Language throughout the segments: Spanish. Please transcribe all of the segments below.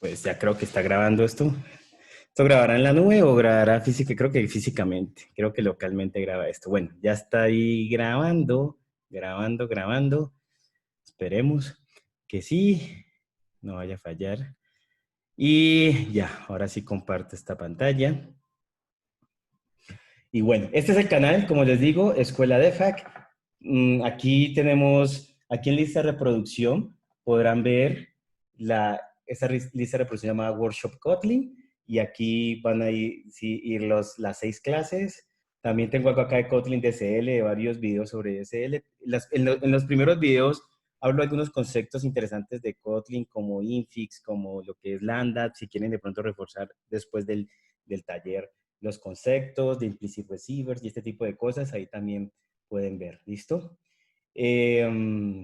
Pues ya creo que está grabando esto. ¿Esto grabará en la nube o grabará física? Creo que físicamente. Creo que localmente graba esto. Bueno, ya está ahí grabando. Esperemos que sí, no vaya a fallar. Y ya, ahora sí comparto esta pantalla. Y bueno, este es el canal, como les digo, Escuela DEFAC. Aquí tenemos, aquí en lista de reproducción, podrán ver esa lista de reproducción llamada Workshop Kotlin. Y aquí van a ir, sí, las 6 clases. También tengo algo acá de Kotlin DSL, de varios videos sobre DSL. En los primeros videos hablo de algunos conceptos interesantes de Kotlin, como infix, como lo que es lambda, si quieren de pronto reforzar después del taller los conceptos de implicit receivers y este tipo de cosas, ahí también pueden ver. ¿Listo?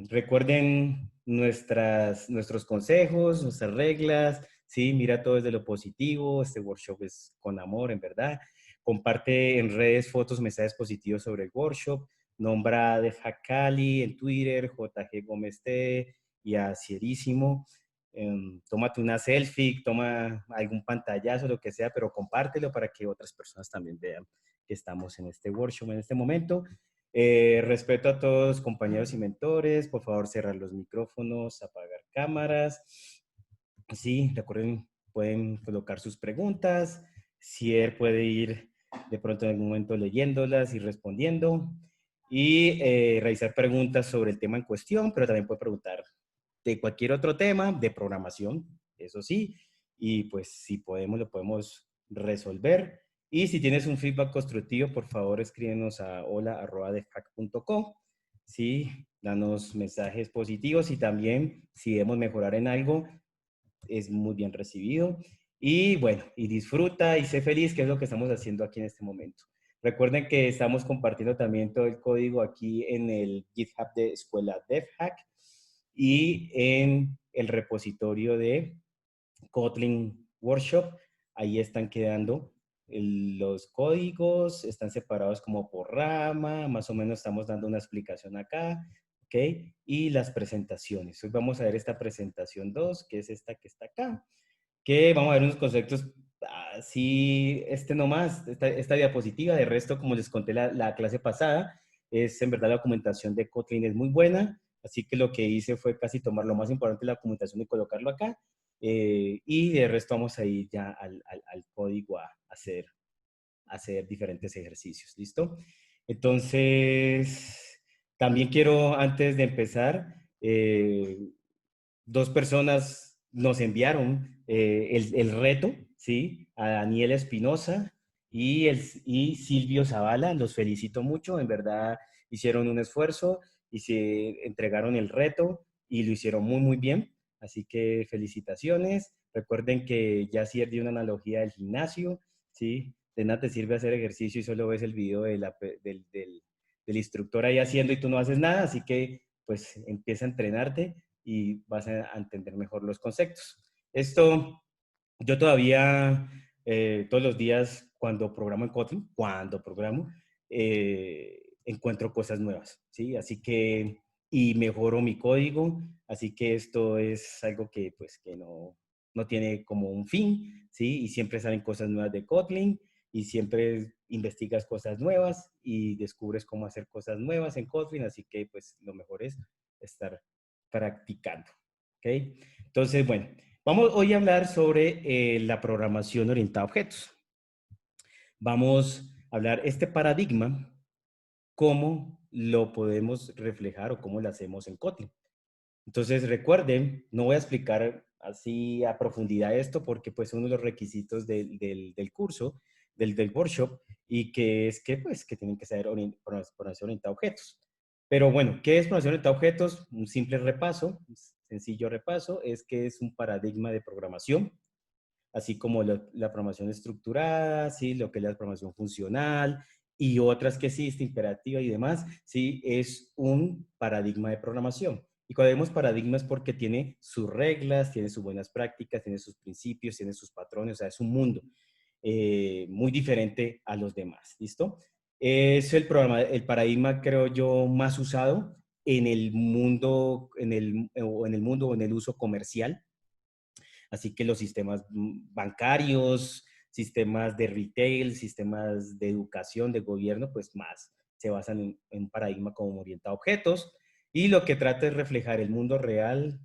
Recuerden nuestros consejos, nuestras reglas, ¿sí? Mira todo desde lo positivo, este workshop es con amor, en verdad. Comparte en redes fotos, mensajes positivos sobre el workshop. Nombra a DeFac Cali en Twitter, JG Gómez T y a Cierísimo. Tómate una selfie, toma algún pantallazo, lo que sea, pero compártelo para que otras personas también vean que estamos en este workshop en este momento. Respeto a todos compañeros y mentores, por favor cerrar los micrófonos, apagar cámaras. Sí, recuerden, pueden colocar sus preguntas. Sier puede ir de pronto en algún momento leyéndolas y respondiendo. Y realizar preguntas sobre el tema en cuestión, pero también puede preguntar de cualquier otro tema, de programación, eso sí. Y pues si podemos, lo podemos resolver. Y si tienes un feedback constructivo, por favor escríbenos a hola@defac.com. Sí, danos mensajes positivos y también si debemos mejorar en algo, es muy bien recibido. Y bueno, y disfruta y sé feliz, que es lo que estamos haciendo aquí en este momento. Recuerden que estamos compartiendo también todo el código aquí en el GitHub de Escuela DevHack y en el repositorio de Kotlin Workshop. Ahí están quedando los códigos, están separados como por rama, más o menos estamos dando una explicación acá, ¿ok? Y las presentaciones. Hoy vamos a ver esta presentación 2, que es esta que está acá, que vamos a ver unos conceptos así, nomás, esta diapositiva. De resto, como les conté la clase pasada, es en verdad la documentación de Kotlin es muy buena, así que lo que hice fue casi tomar lo más importante de la documentación y colocarlo acá. Y de resto vamos a ir ya al código a hacer diferentes ejercicios. ¿Listo? Entonces, también quiero, antes de empezar, dos personas nos enviaron el reto, ¿sí? A Daniel Espinosa y Silvio Zavala. Los felicito mucho, en verdad hicieron un esfuerzo y se entregaron el reto y lo hicieron muy, muy bien. Así que felicitaciones. Recuerden que ya sí di una analogía del gimnasio, ¿sí? De nada te sirve hacer ejercicio y solo ves el video del instructor ahí haciendo y tú no haces nada, así que pues empieza a entrenarte y vas a entender mejor los conceptos. Esto, yo todavía, todos los días cuando programo en Kotlin, encuentro cosas nuevas, ¿sí? Así que, y mejoro mi código, así que esto es algo que, pues, que no tiene como un fin, ¿sí? Y siempre salen cosas nuevas de Kotlin y siempre investigas cosas nuevas y descubres cómo hacer cosas nuevas en Kotlin, así que, pues, lo mejor es estar practicando, ¿ok? Entonces, bueno, vamos hoy a hablar sobre la programación orientada a objetos. Vamos a hablar este paradigma, cómo lo podemos reflejar o cómo lo hacemos en Kotlin. Entonces, recuerden, no voy a explicar así a profundidad esto porque pues uno de los requisitos del curso, del workshop, y que es que pues que tienen que saber programación orientada a objetos. Pero bueno, ¿qué es programación orientada a objetos? Un simple repaso, un sencillo repaso, es que es un paradigma de programación, así como la programación estructurada, ¿sí? Lo que es la programación funcional y otras que existe, imperativa y demás, ¿sí? Es un paradigma de programación. Y cuando vemos paradigmas porque tiene sus reglas, tiene sus buenas prácticas, tiene sus principios, tiene sus patrones, o sea, es un mundo muy diferente a los demás, ¿listo? Es el paradigma, creo yo, más usado en el mundo, en el mundo o en el uso comercial. Así que los sistemas bancarios, sistemas de retail, sistemas de educación, de gobierno, pues más se basan en un paradigma como orientado a objetos y lo que trata es reflejar el mundo real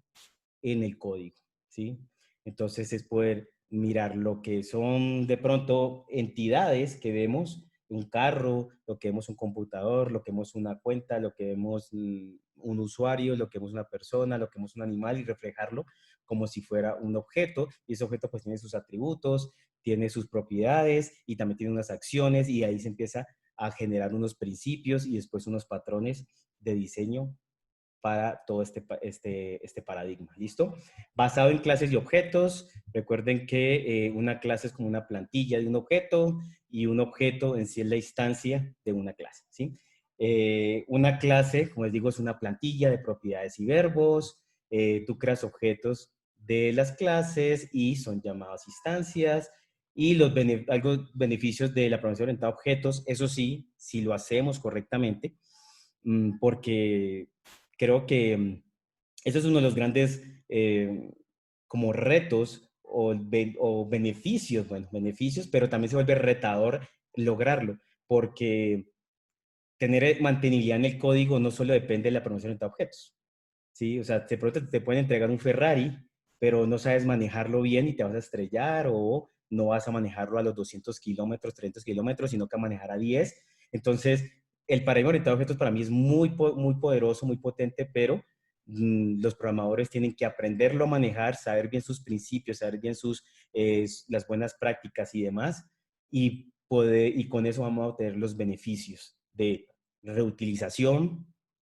en el código, ¿sí? Entonces es poder mirar lo que son de pronto entidades que vemos, un carro, lo que vemos un computador, lo que vemos una cuenta, lo que vemos un usuario, lo que vemos una persona, lo que vemos un animal y reflejarlo como si fuera un objeto y ese objeto pues tiene sus atributos, tiene sus propiedades y también tiene unas acciones y ahí se empieza a generar unos principios y después unos patrones de diseño para todo este paradigma. ¿Listo? Basado en clases y objetos, recuerden que una clase es como una plantilla de un objeto y un objeto en sí es la instancia de una clase. ¿Sí? Una clase, como les digo, es una plantilla de propiedades y verbos. Tú creas objetos de las clases y son llamadas instancias. Y los beneficios de la programación orientada a objetos, eso sí, si lo hacemos correctamente, porque creo que eso es uno de los grandes como retos o beneficios, bueno, beneficios, pero también se vuelve retador lograrlo, porque tener mantenibilidad en el código no solo depende de la programación de objetos, ¿sí? O sea, de pronto te pueden entregar un Ferrari, pero no sabes manejarlo bien y te vas a estrellar o no vas a manejarlo a los 200 kilómetros, 300 kilómetros, sino que a manejar a 10. Entonces, el paradigma orientado a objetos para mí es muy poderoso, muy potente, pero los programadores tienen que aprenderlo a manejar, saber bien sus principios, saber bien las buenas prácticas y demás, y con eso vamos a obtener los beneficios de reutilización,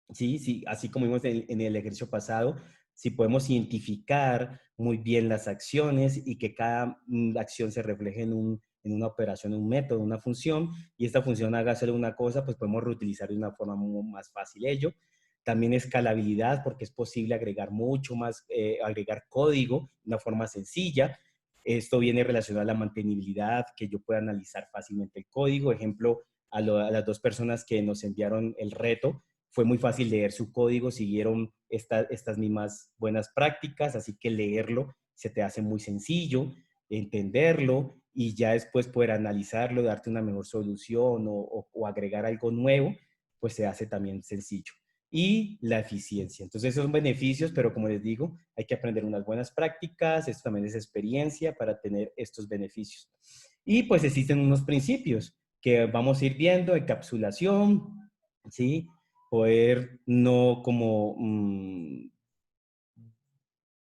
sí, sí, así como vimos en el ejercicio pasado, si podemos identificar muy bien las acciones y que cada acción se refleje en una operación, un método, una función, y esta función haga solo una cosa, pues podemos reutilizar de una forma más fácil ello. También escalabilidad, porque es posible agregar mucho más, agregar código de una forma sencilla. Esto viene relacionado a la mantenibilidad, que yo pueda analizar fácilmente el código. Ejemplo, a las dos personas que nos enviaron el reto, fue muy fácil leer su código, siguieron estas mismas buenas prácticas, así que leerlo se te hace muy sencillo, entenderlo y ya después poder analizarlo, darte una mejor solución o agregar algo nuevo, pues se hace también sencillo. Y la eficiencia. Entonces, esos son beneficios, pero como les digo, hay que aprender unas buenas prácticas, esto también es experiencia para tener estos beneficios. Y pues existen unos principios que vamos a ir viendo, encapsulación, ¿sí? Poder no como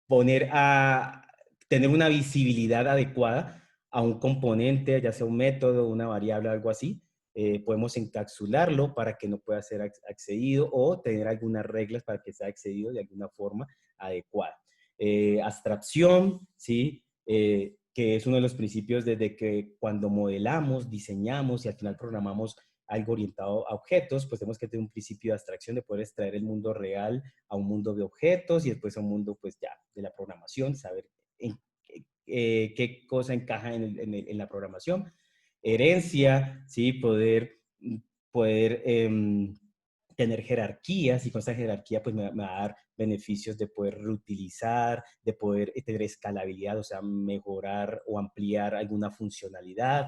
poner tener una visibilidad adecuada a un componente, ya sea un método, una variable, algo así. Podemos encapsularlo para que no pueda ser accedido o tener algunas reglas para que sea accedido de alguna forma adecuada. Abstracción, ¿sí? Que es uno de los principios desde que cuando modelamos, diseñamos y al final programamos algo orientado a objetos, pues tenemos que tener un principio de abstracción de poder extraer el mundo real a un mundo de objetos y después a un mundo pues ya de la programación, saber qué cosa encaja en la programación. Herencia, ¿sí? Poder tener jerarquías y con esa jerarquía pues me va a dar beneficios de poder reutilizar, de poder tener escalabilidad, o sea, mejorar o ampliar alguna funcionalidad.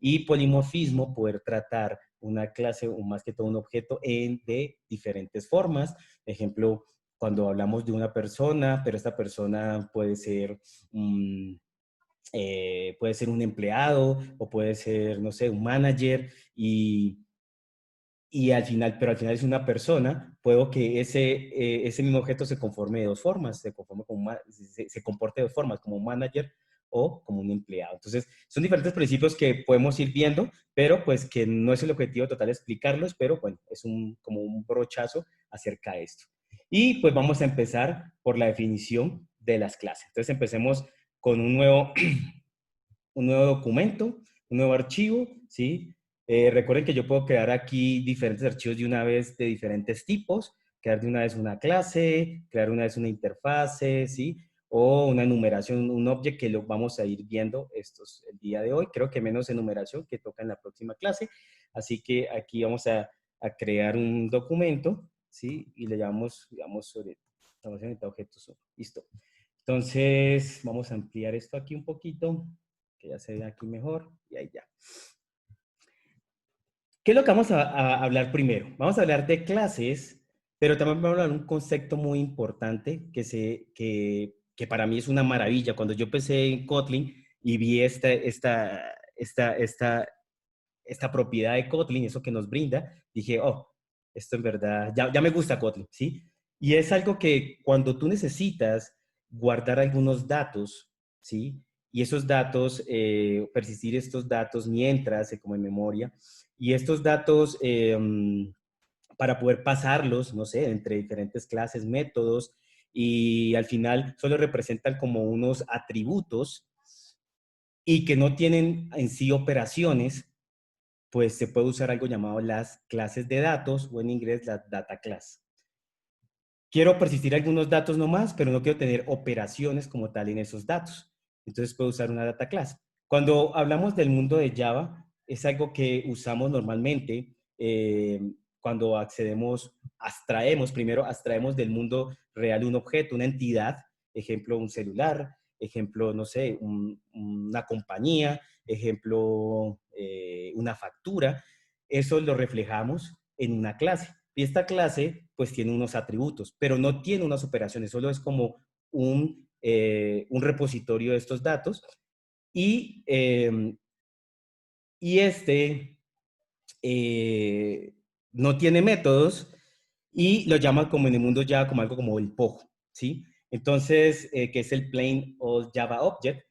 Y polimorfismo, poder tratar una clase o más que todo un objeto de diferentes formas. Ejemplo, cuando hablamos de una persona, pero esta persona puede ser un empleado o puede ser, no sé, un manager pero al final es una persona, puedo que ese mismo objeto se conforme de dos formas, se comporte de dos formas, como un manager o como un empleado. Entonces, son diferentes principios que podemos ir viendo, pero pues que no es el objetivo total explicarlos, pero bueno, es como un brochazo acerca de esto. Y pues vamos a empezar por la definición de las clases. Entonces, empecemos con un nuevo documento, un nuevo archivo, ¿sí? Recuerden que yo puedo crear aquí diferentes archivos de una vez de diferentes tipos, crear de una vez una clase, crear una vez una interfase, ¿sí? O una enumeración, un objeto que lo vamos a ir viendo el día de hoy. Creo que menos enumeración que toca en la próxima clase. Así que aquí vamos a crear un documento, ¿sí? Y le llamamos, digamos, sobre objetos. Listo. Entonces, vamos a ampliar esto aquí un poquito, que ya se ve aquí mejor, y ahí ya. ¿Qué es lo que vamos a hablar primero? Vamos a hablar de clases, pero también vamos a hablar de un concepto muy importante que para mí es una maravilla. Cuando yo empecé en Kotlin y vi esta propiedad de Kotlin, eso que nos brinda, dije, oh, esto en verdad, ya me gusta Kotlin, ¿sí? Y es algo que cuando tú necesitas guardar algunos datos, ¿sí? Y esos datos, persistir estos datos mientras se como en memoria, y estos datos, para poder pasarlos, no sé, entre diferentes clases, métodos, y al final solo representan como unos atributos y que no tienen en sí operaciones, pues se puede usar algo llamado las clases de datos o en inglés la data class. Quiero persistir algunos datos nomás, pero no quiero tener operaciones como tal en esos datos. Entonces puedo usar una data class. Cuando hablamos del mundo de Java, es algo que usamos normalmente cuando primero abstraemos del mundo real un objeto, una entidad, ejemplo, un celular, ejemplo, no sé, una compañía, ejemplo, una factura. Eso lo reflejamos en una clase. Y esta clase pues tiene unos atributos, pero no tiene unas operaciones, solo es como un repositorio de estos datos. Y, y este no tiene métodos y lo llama como en el mundo Java como algo como el POJ, ¿sí? Entonces, que es el Plain Old Java Object,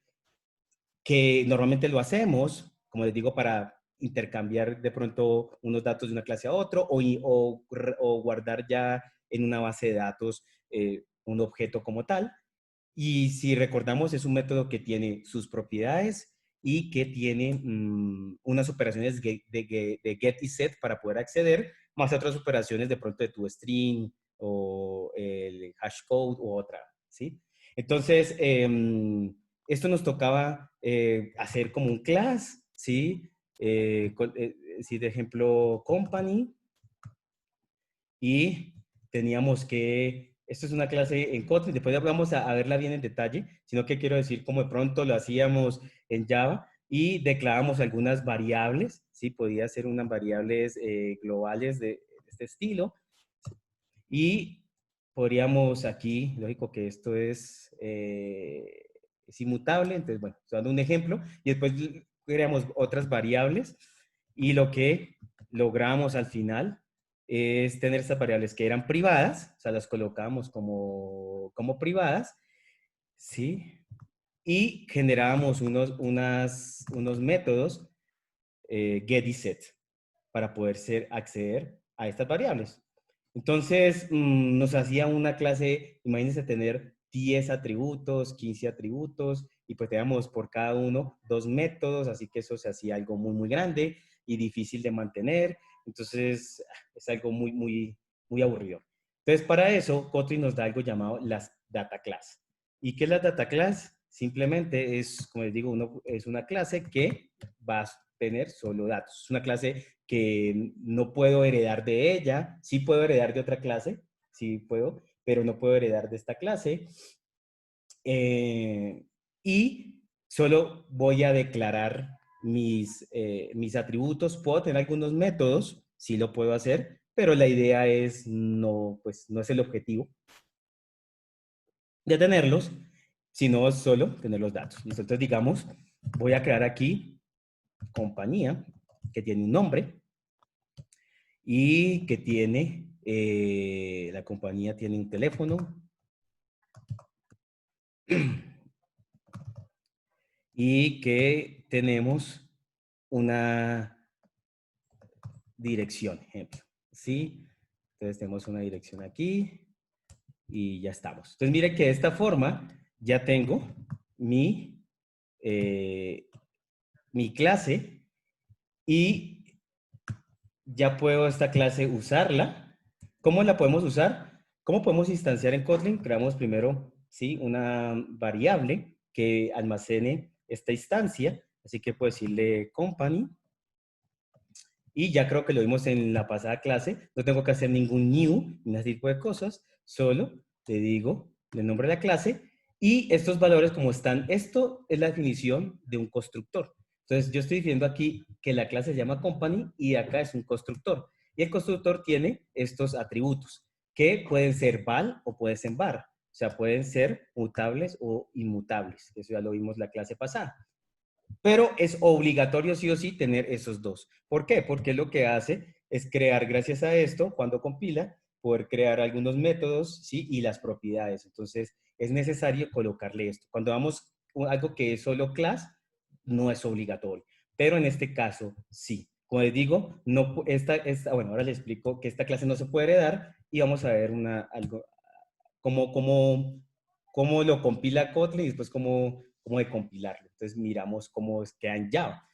que normalmente lo hacemos, como les digo, para intercambiar de pronto unos datos de una clase a otro o guardar ya en una base de datos un objeto como tal. Y si recordamos, es un método que tiene sus propiedades y que tiene unas operaciones de get y set para poder acceder, más otras operaciones de pronto de tu string o el hash code u otra, ¿sí? Entonces, esto nos tocaba hacer como un class, ¿sí? Si de ejemplo company, y teníamos que, esto es una clase en Kotlin, después vamos a verla bien en detalle, sino que quiero decir cómo de pronto lo hacíamos en Java y declaramos algunas variables, ¿sí? Podía ser unas variables globales de este estilo, y podríamos aquí, lógico que esto es inmutable, entonces, bueno, estoy dando un ejemplo, y después creamos otras variables, y lo que logramos al final es tener estas variables que eran privadas, o sea, las colocamos como privadas, ¿sí? Y generábamos unos métodos get y set para poder acceder a estas variables. Entonces, nos hacía una clase, imagínense tener 10 atributos, 15 atributos, y pues teníamos por cada uno 2 métodos, así que eso se hacía algo muy, muy grande y difícil de mantener. Entonces, es algo muy, muy, muy aburrido. Entonces, para eso, Kotlin nos da algo llamado las data class. ¿Y qué es la data class? Simplemente es, como les digo, es una clase que va a tener solo datos. Es una clase que no puedo heredar de ella. Sí puedo heredar de otra clase, sí puedo, pero no puedo heredar de esta clase. Y solo voy a declarar mis atributos. Puedo tener algunos métodos, sí lo puedo hacer, pero la idea es no, pues no es el objetivo de tenerlos, sino solo tener los datos. ¿Listo? Entonces, digamos, voy a crear aquí compañía que tiene un nombre y que tiene, la compañía tiene un teléfono y que tenemos una dirección, ejemplo. ¿Sí? Entonces tenemos una dirección aquí y ya estamos. Entonces mire que de esta forma ya tengo eh, mi clase y ya puedo esta clase usarla. ¿Cómo la podemos usar? ¿Cómo podemos instanciar en Kotlin? Creamos primero, ¿sí? Una variable que almacene esta instancia. Así que puedo decirle company. Y ya creo que lo vimos en la pasada clase. No tengo que hacer ningún new, ni ese tipo de cosas. Solo le digo el nombre de la clase Y estos valores como están, esto es la definición de un constructor. Entonces yo estoy diciendo aquí que la clase se llama company y acá es un constructor. Y el constructor tiene estos atributos que pueden ser val o pueden ser var. O sea, pueden ser mutables o inmutables. Eso ya lo vimos la clase pasada. Pero es obligatorio sí o sí tener esos dos. ¿Por qué? Porque lo que hace es crear, gracias a esto, cuando compila, poder crear algunos métodos, ¿sí? Y las propiedades. Entonces, es necesario colocarle esto. Cuando damos algo que es solo class, no es obligatorio. Pero en este caso, sí. Como les digo, no, bueno, ahora les explico que esta clase no se puede heredar y vamos a ver algo, cómo lo compila Kotlin y después cómo de compilarlo. Entonces miramos cómo queda en Java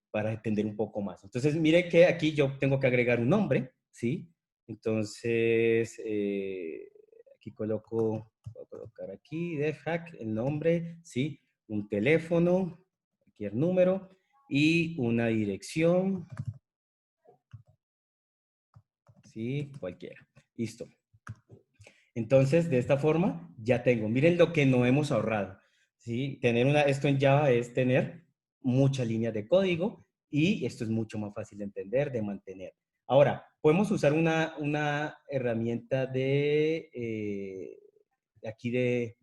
para entender un poco más. Entonces mire que aquí yo tengo que agregar un nombre, ¿sí? Entonces aquí voy a colocar aquí defhack el nombre, ¿sí? Un teléfono, cualquier número y una dirección, ¿sí? Cualquiera. Listo. Entonces, de esta forma, ya tengo. Miren lo que no hemos ahorrado. ¿Sí? Tener esto en Java es tener muchas líneas de código y esto es mucho más fácil de entender, de mantener. Ahora, podemos usar una herramienta aquí del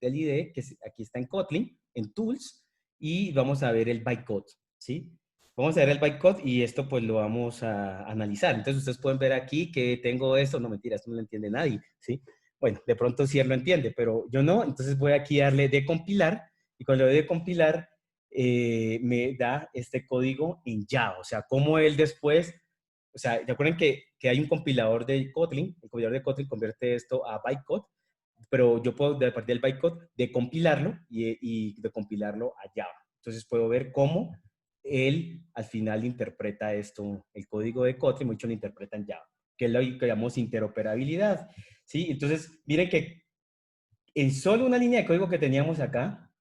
IDE, aquí está en Kotlin, en Tools, y vamos a ver el bytecode, ¿sí? Vamos a ver el bytecode y esto pues lo vamos a analizar. Entonces ustedes pueden ver aquí que tengo esto, no mentira, esto no lo entiende nadie, ¿sí? Bueno, de pronto sí él lo entiende, pero yo no, entonces voy aquí a darle de compilar y cuando le doy de compilar me da este código en Java, o sea, cómo él después, o sea, recuerden que hay un compilador de Kotlin, el compilador de Kotlin convierte esto a bytecode, pero yo puedo, a partir del bytecode, decompilarlo y decompilarlo a Java. Entonces puedo ver cómo él al final interpreta esto, el código de Kotlin, mucho lo interpreta en Java, que es lo que llamamos interoperabilidad. ¿Sí? Entonces, miren que en solo una línea de código que teníamos acá,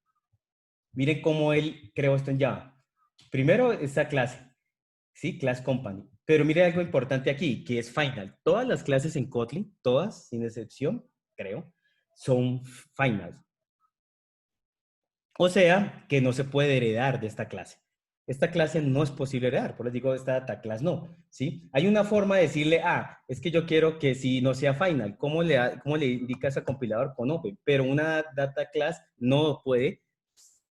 miren cómo él creó esto en Java. Primero, esta clase, ¿sí? Class Company. Pero miren algo importante aquí, que es final. Todas las clases en Kotlin, todas, sin excepción, creo, son final. O sea, que no se puede heredar de esta clase. Esta clase no es posible heredar, por eso digo, esta data class no, ¿sí? Hay una forma de decirle, es que yo quiero que si no sea final, cómo le indica ese compilador con open? Pero una data class no puede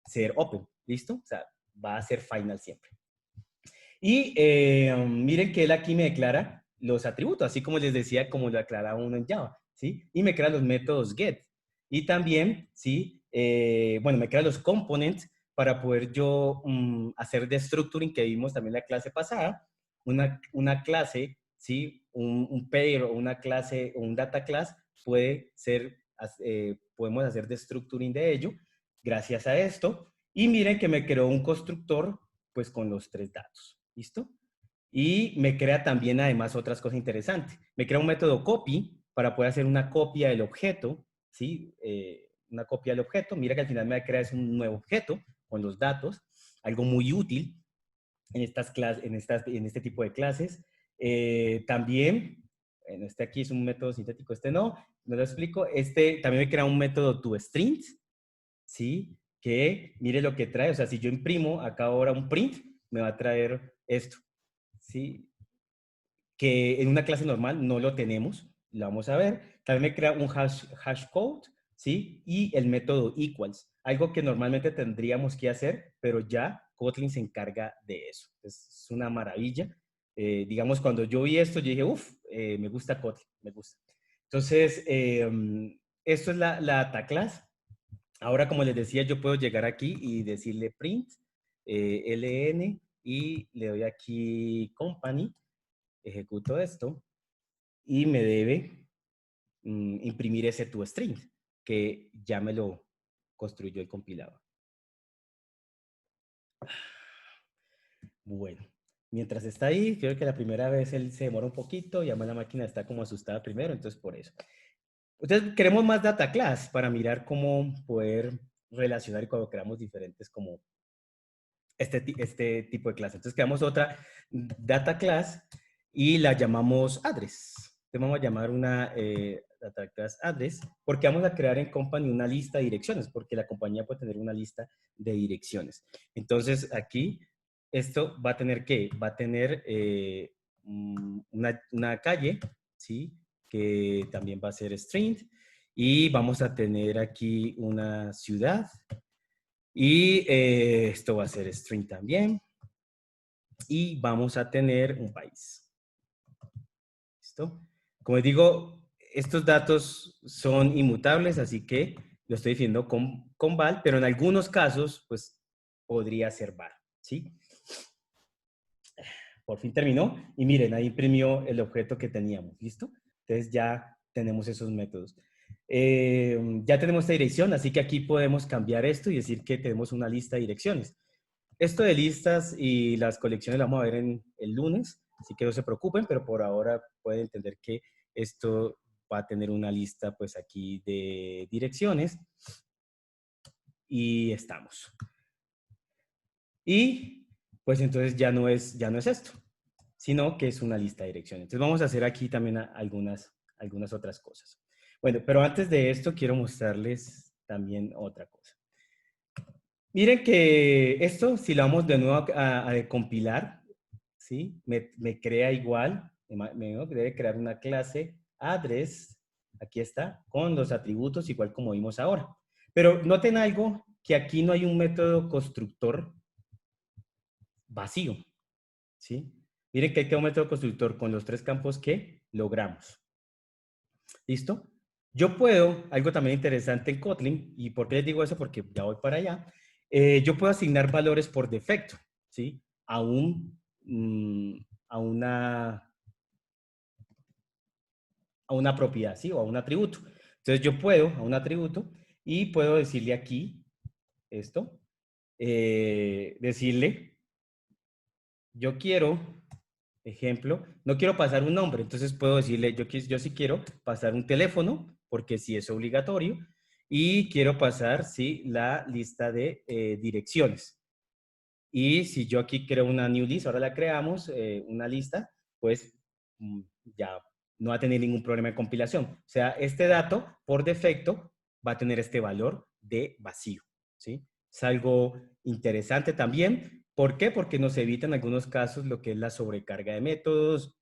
ser open, ¿listo? O sea, va a ser final siempre. Y miren que él aquí me declara los atributos, así como les decía, como lo aclaraba uno en Java, ¿sí? Y me crea los métodos get. Y también, ¿sí? Bueno, me crea los components para poder yo hacer destructuring que vimos también en la clase pasada. Una clase, ¿sí? Un pair o una clase o un data class puede ser, podemos hacer destructuring de ello gracias a esto. Y miren que me creó un constructor pues con los tres datos. ¿Listo? Y me crea también además otras cosas interesantes. Me crea un método copy para poder hacer una copia del objeto, ¿sí? Una copia del objeto. Mira que al final me crea un nuevo objeto con los datos, algo muy útil en estas clases, en este tipo de clases. También, bueno, este aquí es un método sintético, este no lo explico. Este también me crea un método toString, ¿sí? Que mire lo que trae, o sea, si yo imprimo acá ahora un print, me va a traer esto, ¿sí? Que en una clase normal no lo tenemos, lo vamos a ver. También me crea un hash code, ¿sí? Y el método equals, algo que normalmente tendríamos que hacer, pero ya Kotlin se encarga de eso. Es una maravilla. Digamos, cuando yo vi esto, yo dije, me gusta Kotlin, me gusta. Entonces, esto es la data class. Ahora, como les decía, yo puedo llegar aquí y decirle print, ln, y le doy aquí company, ejecuto esto, y me debe imprimir ese toString, que ya me lo construyó el compilador. Bueno, mientras está ahí, creo que la primera vez él se demora un poquito, y además la máquina está como asustada primero, entonces por eso. Entonces, queremos más data class para mirar cómo poder relacionar y cuando creamos diferentes como este tipo de clase. Entonces creamos otra data class y la llamamos address. Entonces vamos a llamar una data class address, porque vamos a crear en company una lista de direcciones, porque la compañía puede tener una lista de direcciones. Entonces aquí, esto va a tener ¿qué? Va a tener una calle, ¿sí? Que también va a ser string. Y vamos a tener aquí una ciudad. Y esto va a ser string también. Y vamos a tener un país. ¿Listo? Como les digo, estos datos son inmutables, así que lo estoy definiendo con val, pero en algunos casos, pues, podría ser var, ¿sí? Por fin terminó. Y miren, ahí imprimió el objeto que teníamos, ¿listo? Entonces ya tenemos esos métodos. Ya tenemos esta dirección, así que aquí podemos cambiar esto y decir que tenemos una lista de direcciones. Esto de listas y las colecciones lo vamos a ver en el lunes, así que no se preocupen, pero por ahora pueden entender que esto va a tener una lista pues aquí de direcciones y estamos. Y pues entonces ya no es esto, sino que es una lista de direcciones. Entonces vamos a hacer aquí también algunas otras cosas. Bueno, pero antes de esto quiero mostrarles también otra cosa. Miren que esto, si lo vamos de nuevo a compilar, ¿sí? Me crea igual, debe crear una clase address, aquí está, con los atributos igual como vimos ahora. Pero noten algo, que aquí no hay un método constructor vacío, ¿sí? Miren que hay que un método constructor con los tres campos que logramos. ¿Listo? Yo puedo, algo también interesante en Kotlin, ¿y por qué les digo eso? Porque ya voy para allá. Yo puedo asignar valores por defecto, ¿sí? A una propiedad, ¿sí? O a un atributo. Entonces yo puedo, a un atributo, y puedo decirle aquí, esto, decirle, yo quiero, ejemplo, no quiero pasar un nombre, entonces puedo decirle, yo sí quiero pasar un teléfono, porque sí es obligatorio, y quiero pasar, sí, la lista de direcciones. Y si yo aquí creo una new list, ahora la creamos, una lista, pues ya no va a tener ningún problema de compilación. O sea, este dato, por defecto, va a tener este valor de vacío, ¿sí? Es algo interesante también. ¿Por qué? Porque nos evita en algunos casos lo que es la sobrecarga de métodos,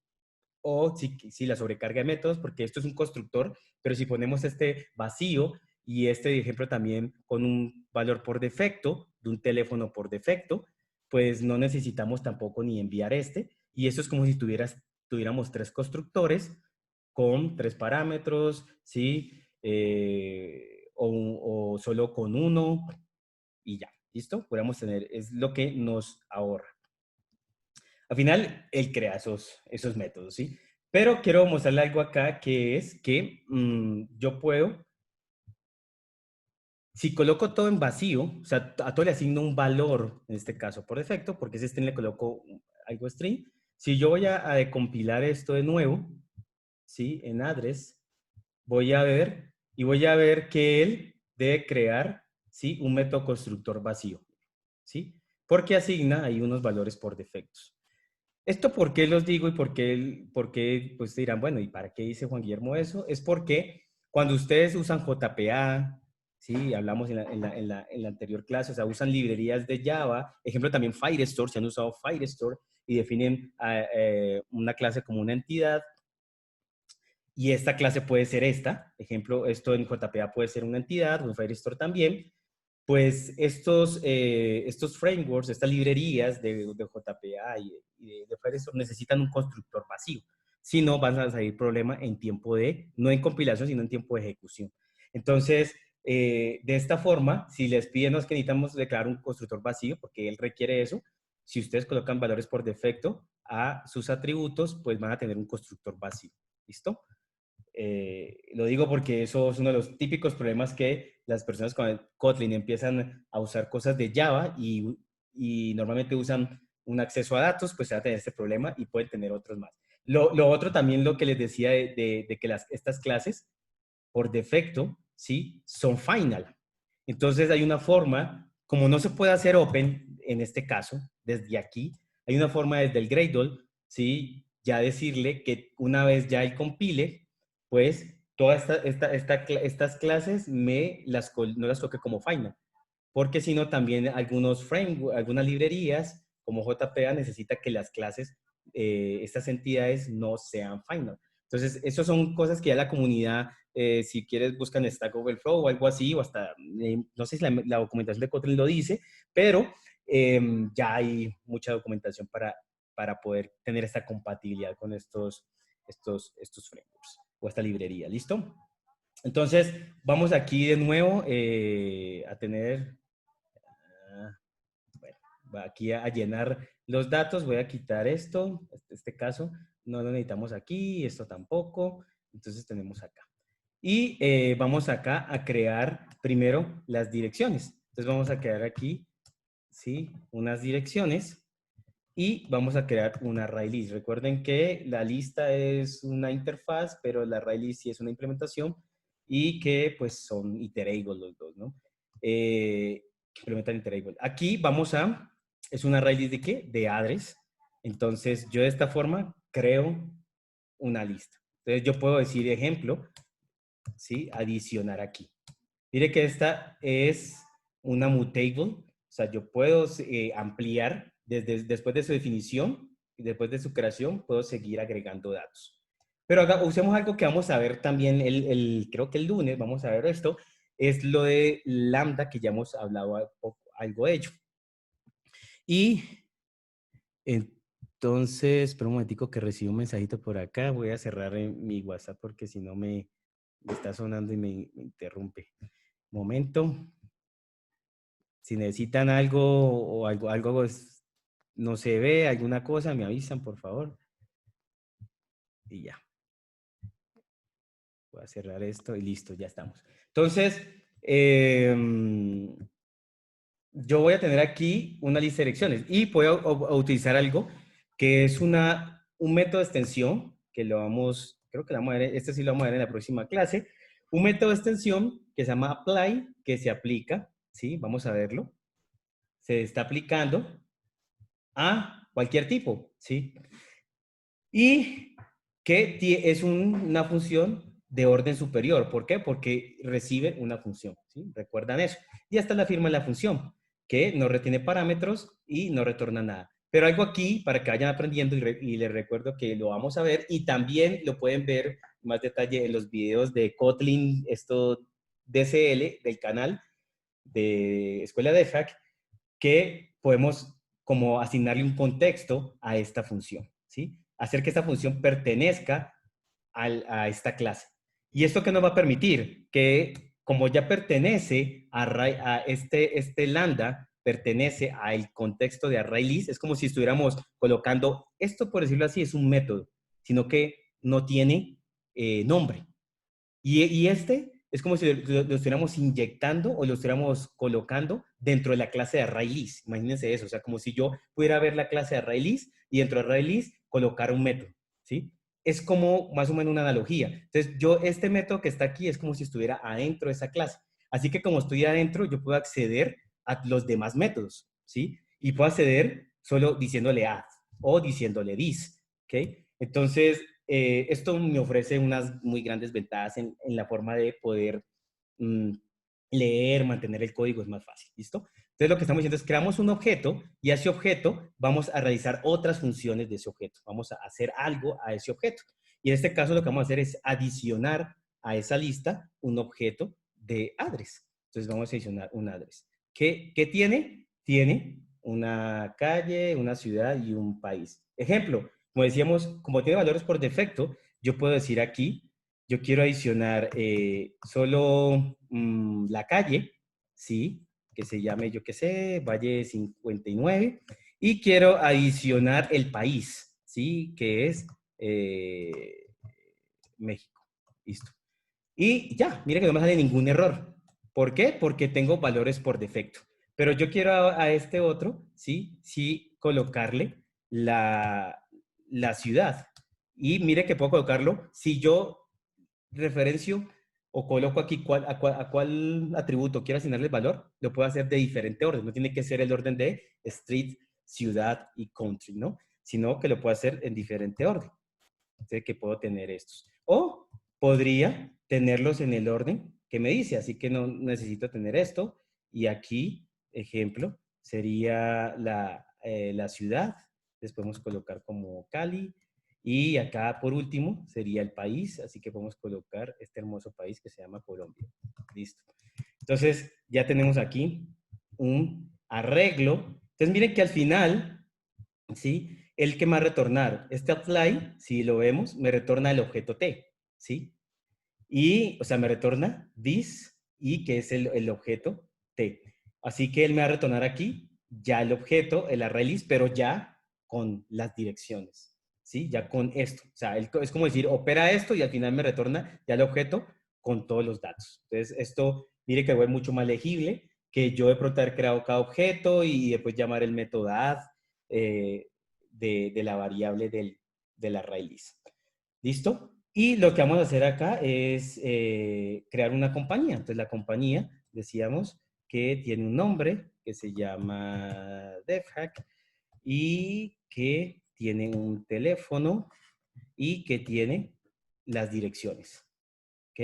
o sí, la sobrecarga de métodos, porque esto es un constructor, pero si ponemos este vacío y este ejemplo también con un valor por defecto, de un teléfono por defecto, pues no necesitamos tampoco ni enviar este, y eso es como si tuviéramos tres constructores con tres parámetros, ¿sí? O solo con uno, y ya, ¿listo? Podríamos tener, es lo que nos ahorra. Al final, él crea esos métodos, ¿sí? Pero quiero mostrarle algo acá que es que yo puedo, si coloco todo en vacío, o sea, a todo le asigno un valor, en este caso por defecto, porque ese string le coloco algo string. Si yo voy a decompilar esto de nuevo, ¿sí? En address, voy a ver que él debe crear, ¿sí? Un método constructor vacío, ¿sí? Porque asigna ahí unos valores por defectos. ¿Esto por qué los digo y por qué pues dirán, bueno, ¿y para qué dice Juan Guillermo eso? Es porque cuando ustedes usan JPA, sí, hablamos en la anterior clase, o sea, usan librerías de Java, ejemplo también Firestore, se han usado Firestore y definen una clase como una entidad, y esta clase puede ser esta, ejemplo, esto en JPA puede ser una entidad, o en Firestore también, pues estos frameworks, estas librerías de JPA y de Firestore necesitan un constructor vacío. Si no, van a salir problemas en tiempo no en compilación, sino en tiempo de ejecución. Entonces, de esta forma, si les piden que necesitamos declarar un constructor vacío, porque él requiere eso, si ustedes colocan valores por defecto a sus atributos, pues van a tener un constructor vacío. ¿Listo? Lo digo porque eso es uno de los típicos problemas que las personas con Kotlin empiezan a usar cosas de Java y normalmente usan un acceso a datos, pues se va a tener este problema y pueden tener otros más. Lo otro también, lo que les decía de que estas clases, por defecto, ¿sí? Son final. Entonces hay una forma, como no se puede hacer open en este caso, desde aquí, hay una forma desde el Gradle, ¿sí? ya decirle que una vez ya él compile, pues todas estas clases no las toque como final. Porque si no, también algunas librerías como JPA necesita que las clases, estas entidades no sean final. Entonces, esas son cosas que ya la comunidad, si quieres, buscan Stack Overflow o algo así, o hasta, no sé si la documentación de Kotlin lo dice, pero ya hay mucha documentación para poder tener esta compatibilidad con estos frameworks o esta librería. ¿Listo? Entonces, vamos aquí de nuevo a tener bueno, va aquí a llenar los datos, voy a quitar esto, este caso no lo necesitamos aquí, esto tampoco, entonces tenemos acá. Y vamos acá a crear primero las direcciones. Entonces vamos a crear aquí, ¿sí? Unas direcciones y vamos a crear una array list. Recuerden que la lista es una interfaz, pero la array list sí es una implementación y que pues son iterables los dos, ¿no? Que implementan iterable. Aquí es una array list ¿de qué? De address. Entonces yo de esta forma creo una lista. Entonces yo puedo decir ejemplo, ¿sí? Adicionar aquí. Mire que esta es una mutable, o sea, yo puedo ampliar después de su definición y después de su creación, puedo seguir agregando datos. Pero usemos algo que vamos a ver también, creo que el lunes vamos a ver esto, es lo de lambda, que ya hemos hablado algo de ello. Y entonces, espera un momentico que recibo un mensajito por acá, voy a cerrar mi WhatsApp porque si no me está sonando y me interrumpe. Momento. Si necesitan algo o algo no se ve, alguna cosa, me avisan, por favor. Y ya. Voy a cerrar esto y listo, ya estamos. Entonces, yo voy a tener aquí una lista de elecciones y puedo utilizar algo que es un método de extensión que creo que lo vamos a ver, este sí lo vamos a ver en la próxima clase. Un método de extensión que se llama apply, que se aplica, ¿sí? Vamos a verlo. Se está aplicando a cualquier tipo, ¿sí? Y que es una función de orden superior. ¿Por qué? Porque recibe una función, ¿sí? Recuerdan eso. Y esta es la firma de la función, que no retiene parámetros y no retorna nada. Pero algo aquí, para que vayan aprendiendo, y les recuerdo que lo vamos a ver, y también lo pueden ver más detalle en los videos de Kotlin, esto DCL, del canal de Escuela de FAC, que podemos como asignarle un contexto a esta función, ¿sí? Hacer que esta función pertenezca a esta clase. ¿Y esto qué nos va a permitir? Que como ya pertenece a este lambda, pertenece al contexto de ArrayList, es como si estuviéramos colocando, esto por decirlo así, es un método, sino que no tiene nombre. Y este es como si lo estuviéramos inyectando o lo estuviéramos colocando dentro de la clase de ArrayList. Imagínense eso, o sea, como si yo pudiera ver la clase de ArrayList y dentro de ArrayList colocar un método, ¿sí? Es como más o menos una analogía. Entonces, este método que está aquí es como si estuviera adentro de esa clase. Así que como estoy adentro, yo puedo acceder a los demás métodos, ¿sí? Y puedo acceder solo diciéndole add o diciéndole this, ¿ok? Entonces, esto me ofrece unas muy grandes ventajas en la forma de poder leer, mantener el código, es más fácil, ¿listo? Entonces lo que estamos diciendo es creamos un objeto y a ese objeto vamos a realizar otras funciones de ese objeto. Vamos a hacer algo a ese objeto. Y en este caso lo que vamos a hacer es adicionar a esa lista un objeto de address. Entonces vamos a adicionar un address. ¿Qué tiene? Tiene una calle, una ciudad y un país. Ejemplo, como decíamos, como tiene valores por defecto, yo puedo decir aquí, yo quiero adicionar solo la calle, ¿sí? Que se llame, yo qué sé, Valle 59, y quiero adicionar el país, ¿sí? Que es México. Listo. Y ya, mira que no me sale ningún error. ¿Por qué? Porque tengo valores por defecto. Pero yo quiero a este otro, ¿sí? Sí, colocarle la ciudad. Y mire que puedo colocarlo. Si yo referencio o coloco aquí a cuál atributo quiero asignarle el valor, lo puedo hacer de diferente orden. No tiene que ser el orden de street, ciudad y country, ¿no? sino que lo puedo hacer en diferente orden. Entonces, que puedo tener estos. O podría tenerlos en el orden que me dice, así que no necesito tener esto. Y aquí, ejemplo, sería la ciudad. Les podemos colocar como Cali. Y acá, por último, sería el país. Así que podemos colocar este hermoso país que se llama Colombia. Listo. Entonces, ya tenemos aquí un arreglo. Entonces, miren que al final, ¿sí? El que me va a retornar, este apply, si lo vemos, me retorna el objeto T, ¿sí? Y, o sea, me retorna this y que es el objeto T. Así que él me va a retornar aquí ya el objeto, el array list, pero ya con las direcciones, ¿sí? Ya con esto. O sea, es como decir, opera esto y al final me retorna ya el objeto con todos los datos. Entonces, esto, mire que es mucho más legible que yo de pronto haber creado cada objeto y después llamar el método add de la variable del array list. ¿Listo? Y lo que vamos a hacer acá es crear una compañía. Entonces, la compañía, decíamos, que tiene un nombre que se llama DevHack y que tiene un teléfono y que tiene las direcciones. ¿Ok?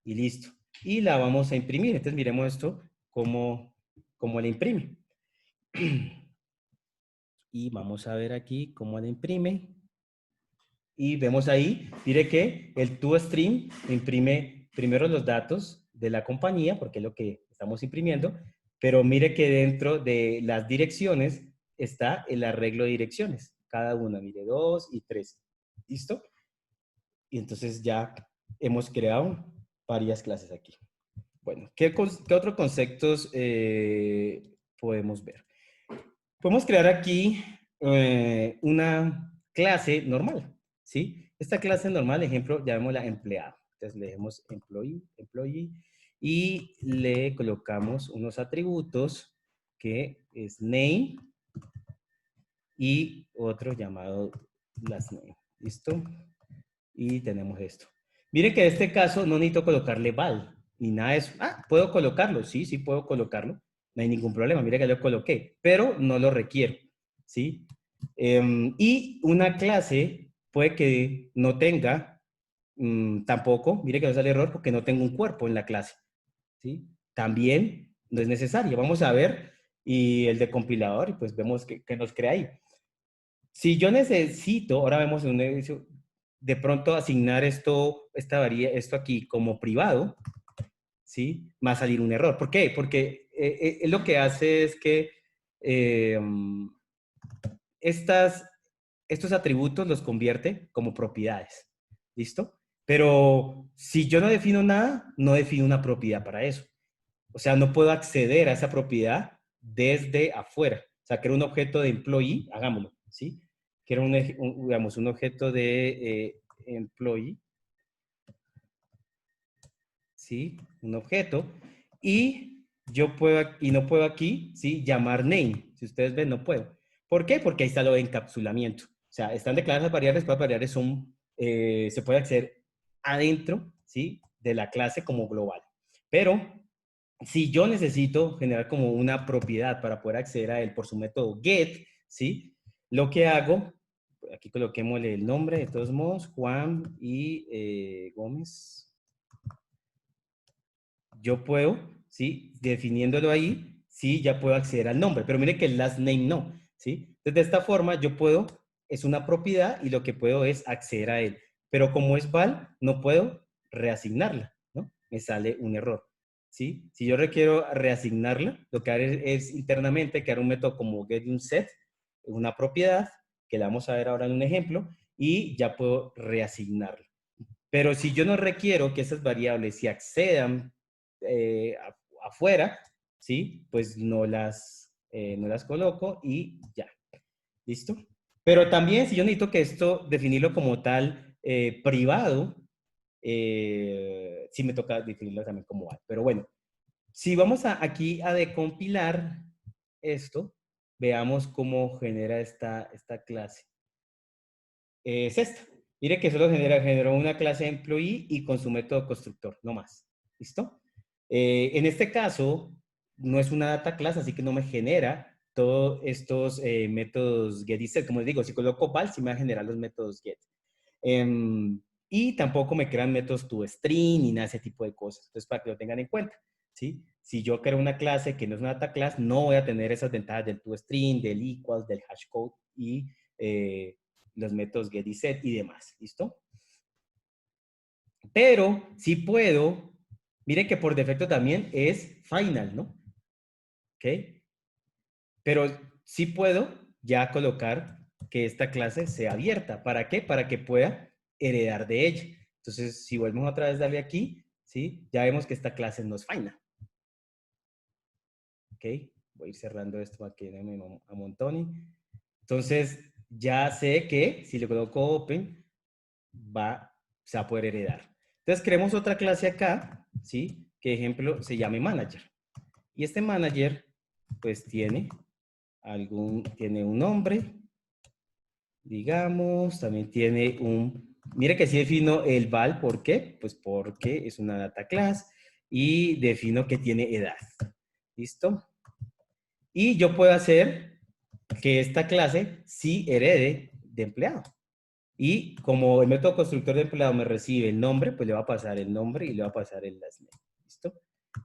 Y listo. Y la vamos a imprimir. Entonces, miremos esto cómo la imprime. Y vamos a ver aquí cómo la imprime. Y vemos ahí, mire que el toStream imprime primero los datos de la compañía, porque es lo que estamos imprimiendo, pero mire que dentro de las direcciones está el arreglo de direcciones. Cada una, mire, 2 y 3. ¿Listo? Y entonces ya hemos creado varias clases aquí. Bueno, ¿qué otros conceptos podemos ver? Podemos crear aquí una clase normal, ¿sí? Esta clase normal, ejemplo, llamémosla empleado. Entonces le dejemos employee, y le colocamos unos atributos que es name y otro llamado last name. ¿Listo? Y tenemos esto. Miren que en este caso no necesito colocarle val ni nada de eso. Ah, ¿puedo colocarlo? Sí, sí puedo colocarlo. No hay ningún problema. Mira que lo coloqué, pero no lo requiero. ¿Sí? Y una clase puede que no tenga tampoco, mire que no sale error porque no tengo un cuerpo en la clase. ¿Sí? También no es necesario. Vamos a ver y el de compilador y pues vemos que nos crea ahí. Si yo necesito, ahora vemos en un edificio, de pronto asignar esto aquí como privado, ¿sí? Va a salir un error. ¿Por qué? Porque lo que hace es que eh, estos atributos los convierte como propiedades. ¿Listo? Pero si yo no defino nada, no defino una propiedad para eso. O sea, no puedo acceder a esa propiedad desde afuera. O sea, quiero un objeto de employee, hagámoslo, ¿sí? Quiero digamos, un objeto de employee, ¿sí? Un objeto. Y no puedo aquí, ¿sí? Llamar name. Si ustedes ven, no puedo. ¿Por qué? Porque ahí está lo de encapsulamiento. O sea, están declaradas las variables, las variables se puede acceder adentro, ¿sí? De la clase como global. Pero si yo necesito generar como una propiedad para poder acceder a él por su método get, ¿sí? Lo que hago, aquí coloquémosle el nombre, de todos modos, Juan y Gómez. Yo puedo, ¿sí? Definiéndolo ahí, sí, ya puedo acceder al nombre. Pero mire que el last name no, ¿sí? Entonces, de esta forma, yo puedo, es una propiedad y lo que puedo es acceder a él. Pero como es val, no puedo reasignarla, ¿no? Me sale un error. ¿Sí? Si yo requiero reasignarla, lo que haré es internamente crear un método como getUnset, una propiedad, que la vamos a ver ahora en un ejemplo, y ya puedo reasignarla. Pero si yo no requiero que esas variables se accedan afuera, ¿sí? Pues no las coloco y ya. ¿Listo? Pero también si yo necesito que esto definirlo como tal privado, sí me toca definirlo también como val. Pero bueno, si vamos aquí a decompilar esto, veamos cómo genera esta clase. Es esta. Mire que solo generó una clase employee y con su método constructor, no más. ¿Listo? En este caso, no es una data class, así que no me genera todos estos métodos get y set. Como les digo, si coloco val, sí me va a generar los métodos get. Y tampoco me crean métodos toString ni nada de ese tipo de cosas. Entonces, para que lo tengan en cuenta, ¿sí? Si yo creo una clase que no es una data class, no voy a tener esas ventajas del toString, del equals, del hashcode y los métodos get y set y demás. ¿Listo? Pero sí puedo, miren que por defecto también es final, ¿no? ¿Ok? Pero sí puedo ya colocar que esta clase sea abierta. ¿Para qué? Para que pueda heredar de ella. Entonces, si volvemos otra vez a darle aquí, ¿sí? Ya vemos que esta clase no es final. ¿Ok? Voy a ir cerrando esto para que no me amontone. Entonces, ya sé que si le coloco open, se va a poder heredar. Entonces, creemos otra clase acá, ¿sí? Que, ejemplo, se llame manager. Y este manager, pues, tiene un nombre, digamos, también tiene mire que sí defino el val, ¿por qué? Pues porque es una data class y defino que tiene edad. ¿Listo? Y yo puedo hacer que esta clase sí herede de empleado. Y como el método constructor de empleado me recibe el nombre, pues le va a pasar el nombre y le va a pasar el last name. ¿Listo?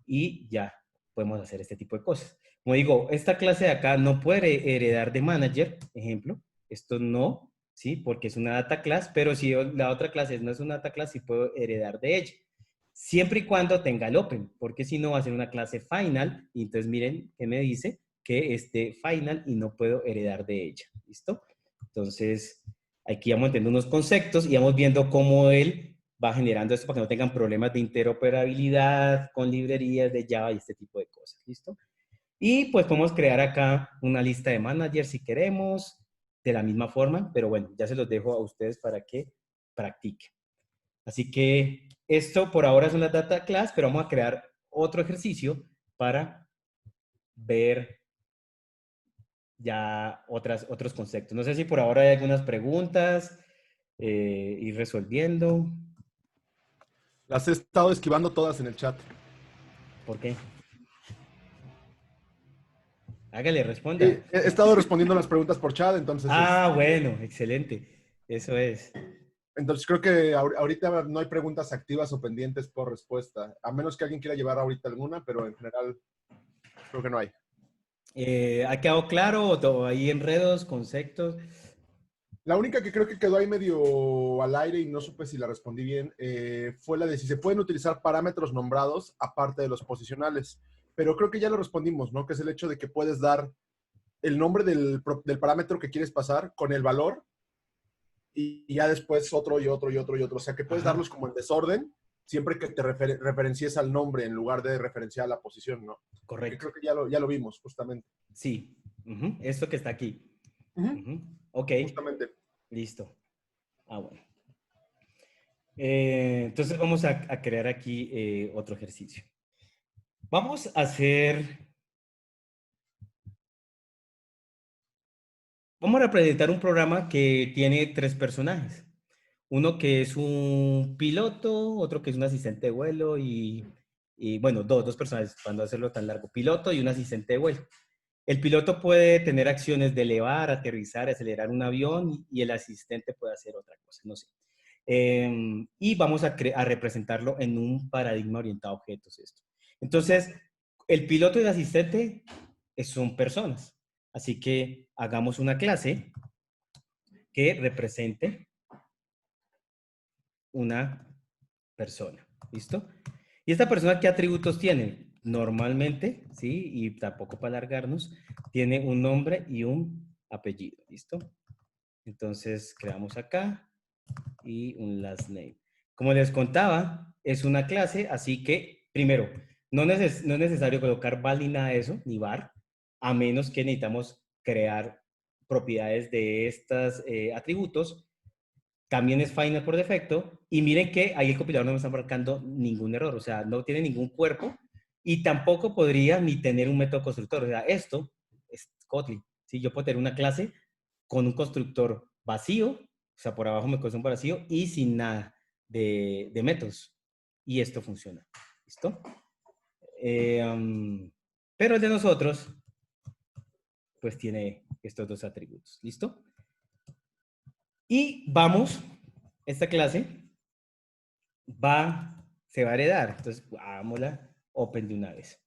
Y ya podemos hacer este tipo de cosas. Como digo, esta clase de acá no puede heredar de manager, ejemplo. Esto no, ¿sí? Porque es una data class, pero si la otra clase no es una data class, sí puedo heredar de ella. Siempre y cuando tenga el open, porque si no va a ser una clase final. Y entonces miren que me dice que esté final y no puedo heredar de ella. ¿Listo? Entonces, aquí vamos entendiendo unos conceptos y vamos viendo cómo él va generando esto para que no tengan problemas de interoperabilidad con librerías de Java y este tipo de cosas. ¿Listo? Y pues podemos crear acá una lista de managers si queremos, de la misma forma, pero bueno, ya se los dejo a ustedes para que practiquen. Así que esto por ahora es una data class, pero vamos a crear otro ejercicio para ver ya otros conceptos. No sé si por ahora hay algunas preguntas, ir resolviendo. Las he estado esquivando todas en el chat. ¿Por qué? Hágale, responda. He estado respondiendo las preguntas por chat, entonces, Ah, bueno, excelente. Eso es. entonces creo que ahorita no hay preguntas activas o pendientes por respuesta, a menos que alguien quiera llevar ahorita alguna, pero en general creo que no hay. ¿Ha quedado claro o hay enredos, conceptos? La única que creo que quedó ahí medio al aire y no supe si la respondí bien fue la de si se pueden utilizar parámetros nombrados aparte de los posicionales. Pero creo que ya lo respondimos, ¿no? Que es el hecho de que puedes dar el nombre del parámetro que quieres pasar con el valor y ya después otro y otro y otro y otro. O sea, que puedes Ajá, darlos como en desorden siempre que te referencies al nombre en lugar de referenciar a la posición, ¿no? Que correcto. creo que ya lo vimos, justamente. Sí, esto que está aquí. Ujú, Ok, justamente. listo. Ah, bueno. Entonces vamos a crear aquí otro ejercicio. Vamos a vamos a representar un programa que tiene tres personajes. Uno que es un piloto, otro que es un asistente de vuelo y bueno, dos personajes, para no hacerlo tan largo. Piloto y un asistente de vuelo. El piloto puede tener acciones de elevar, aterrizar, acelerar un avión y el asistente puede hacer otra cosa, no sé. Y vamos a representarlo en un paradigma orientado a objetos. Esto. Entonces, el piloto y el asistente son personas. Así que hagamos una clase que represente una persona. ¿Listo? ¿Y esta persona qué atributos tiene? Normalmente, ¿sí? Y tampoco para alargarnos, tiene un nombre y un apellido. ¿Listo? Entonces, creamos acá y un last name. Como les contaba, es una clase, así que, primero, no es necesario colocar val ni nada de eso, ni var, a menos que necesitamos crear propiedades de estos atributos. También es final por defecto. Y miren que ahí el compilador no me está marcando ningún error, o sea, no tiene ningún cuerpo y tampoco podría ni tener un método constructor. O sea, esto es Kotlin. ¿Sí? Yo puedo tener una clase con un constructor vacío, o sea, por abajo me cose un vacío y sin nada de métodos. Y esto funciona. ¿Listo? Pero el de nosotros pues tiene estos dos atributos. ¿Listo? Y vamos, esta clase se va a heredar. Entonces, hagámosla open de una vez.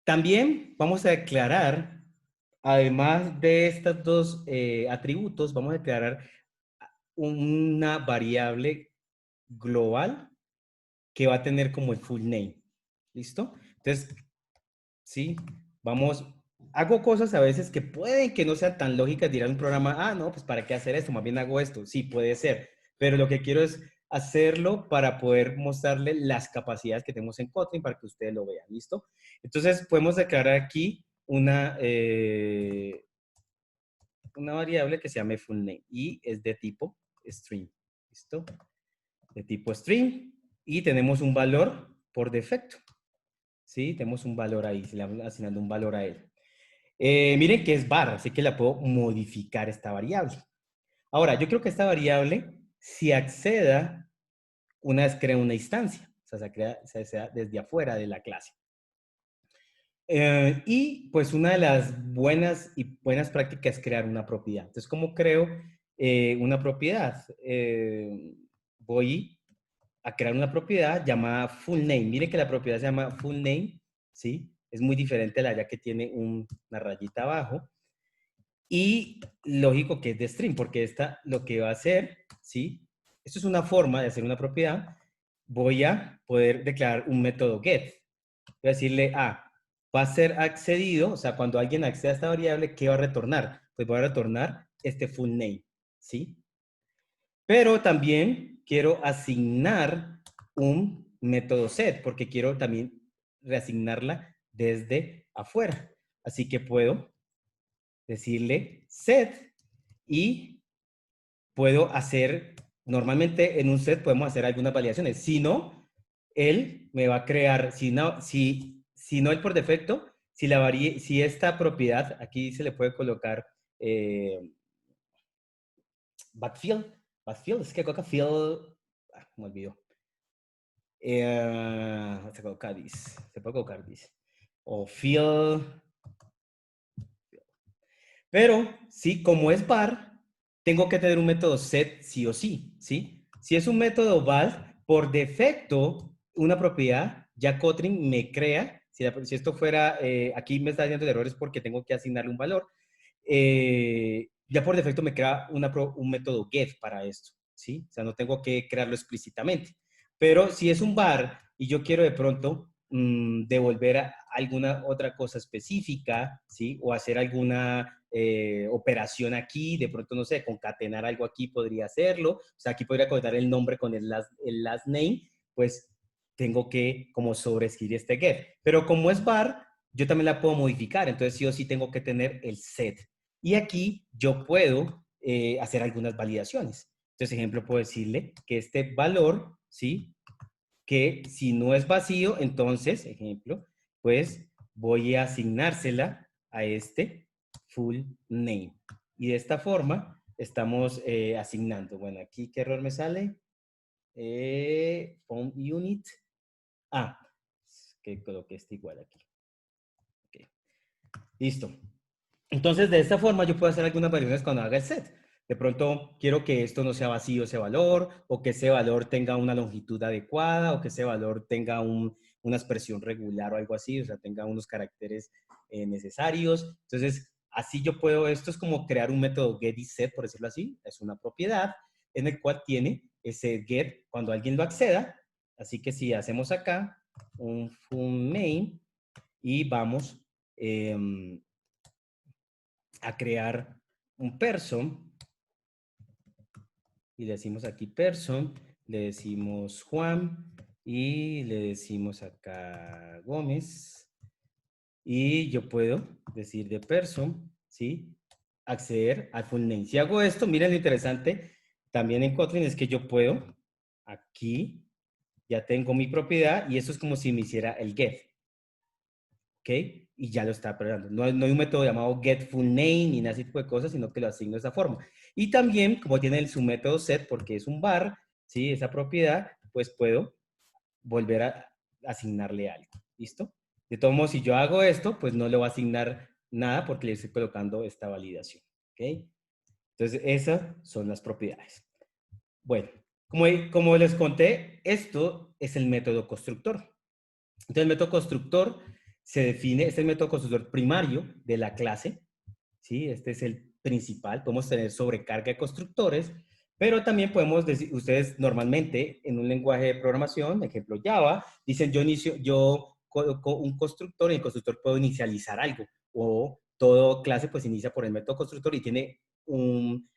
También vamos a declarar, además de estos dos atributos, vamos a declarar una variable global que va a tener como el full name. ¿Listo? Entonces, sí, hago cosas a veces que pueden que no sean tan lógicas, dirá un programa, ah, no, pues ¿para qué hacer esto? Más bien hago esto. Sí, puede ser, pero lo que quiero es hacerlo para poder mostrarle las capacidades que tenemos en Kotlin para que ustedes lo vean, ¿listo? Entonces, podemos declarar aquí una variable que se llame full name y es de tipo string, ¿listo? De tipo string y tenemos un valor por defecto, ¿sí? Tenemos un valor ahí, se le vamos asignando un valor a él. Miren que es var, así que la puedo modificar esta variable. Ahora, yo creo que esta variable, si acceda, una vez crea una instancia, o sea, se acceda desde afuera de la clase. Y pues una de las buenas prácticas es crear una propiedad. Entonces, ¿cómo creo una propiedad? Voy a crear una propiedad llamada full name. Miren que la propiedad se llama full name, ¿sí? Es muy diferente a la ya que tiene una rayita abajo. Y lógico que es de string, porque esta lo que va a hacer, ¿sí? Esto es una forma de hacer una propiedad. Voy a poder declarar un método get. Voy a decirle, va a ser accedido, o sea, cuando alguien acceda a esta variable, ¿qué va a retornar? Pues va a retornar este full name, ¿sí? Pero también quiero asignar un método set, porque quiero también reasignarla desde afuera. Así que puedo decirle set y puedo hacer, normalmente en un set podemos hacer algunas validaciones. Si no, él me va a crear, si no él por defecto, si esta propiedad, aquí se le puede colocar backfield, es que coloca field, me olvidó. Se puede colocar this, o field, pero sí, como es var, tengo que tener un método set sí o sí, ¿sí? Si es un método val, por defecto, una propiedad, ya Kotlin me crea, si esto fuera, aquí me está dando el error es porque tengo que asignarle un valor, ya por defecto me crea un método get para esto, ¿sí? O sea, no tengo que crearlo explícitamente. Pero si es un var y yo quiero de pronto devolver alguna otra cosa específica, ¿sí? O hacer alguna operación aquí, de pronto, no sé, concatenar algo aquí podría hacerlo. O sea, aquí podría conectar el nombre con el last name, pues tengo que como sobreescribir este get. Pero como es var, yo también la puedo modificar. Entonces, sí o sí tengo que tener el set. Y aquí yo puedo hacer algunas validaciones. Entonces, ejemplo, puedo decirle que este valor, ¿sí? Que si no es vacío, entonces, ejemplo, pues voy a asignársela a este full name. Y de esta forma estamos asignando. Bueno, aquí, ¿qué error me sale? Phone unit. Que coloqué este igual aquí. Okay. Listo. Entonces, de esta forma yo puedo hacer algunas variaciones cuando haga el set. De pronto, quiero que esto no sea vacío ese valor, o que ese valor tenga una longitud adecuada, o que ese valor tenga una expresión regular o algo así, o sea, tenga unos caracteres necesarios. Entonces, así yo puedo, esto es como crear un método get y set, por decirlo así, es una propiedad en el cual tiene ese get cuando alguien lo acceda. Así que si hacemos acá un full name y vamos a crear un person y le decimos aquí person, le decimos Juan y le decimos acá Gómez y yo puedo decir de person, ¿sí? Acceder al full name. Si hago esto, miren lo interesante también en Kotlin es que yo puedo aquí ya tengo mi propiedad y eso es como si me hiciera el get. ¿Ok? Y ya lo está operando. No hay un método llamado getFullName ni nada ese tipo de cosas, sino que lo asigno de esa forma. Y también, como tiene su método set, porque es un var, ¿sí? Esa propiedad, pues puedo volver a asignarle algo. ¿Listo? De todos modos, si yo hago esto, pues no le voy a asignar nada porque le estoy colocando esta validación. ¿Ok? Entonces, esas son las propiedades. Bueno, como les conté, esto es el método constructor. Entonces, el método constructor se define, este es el método constructor primario de la clase, ¿sí? Este es el principal. Podemos tener sobrecarga de constructores, pero también podemos decir, ustedes normalmente en un lenguaje de programación, ejemplo Java, dicen yo coloco un constructor y el constructor puedo inicializar algo, o toda clase pues inicia por el método constructor y tiene un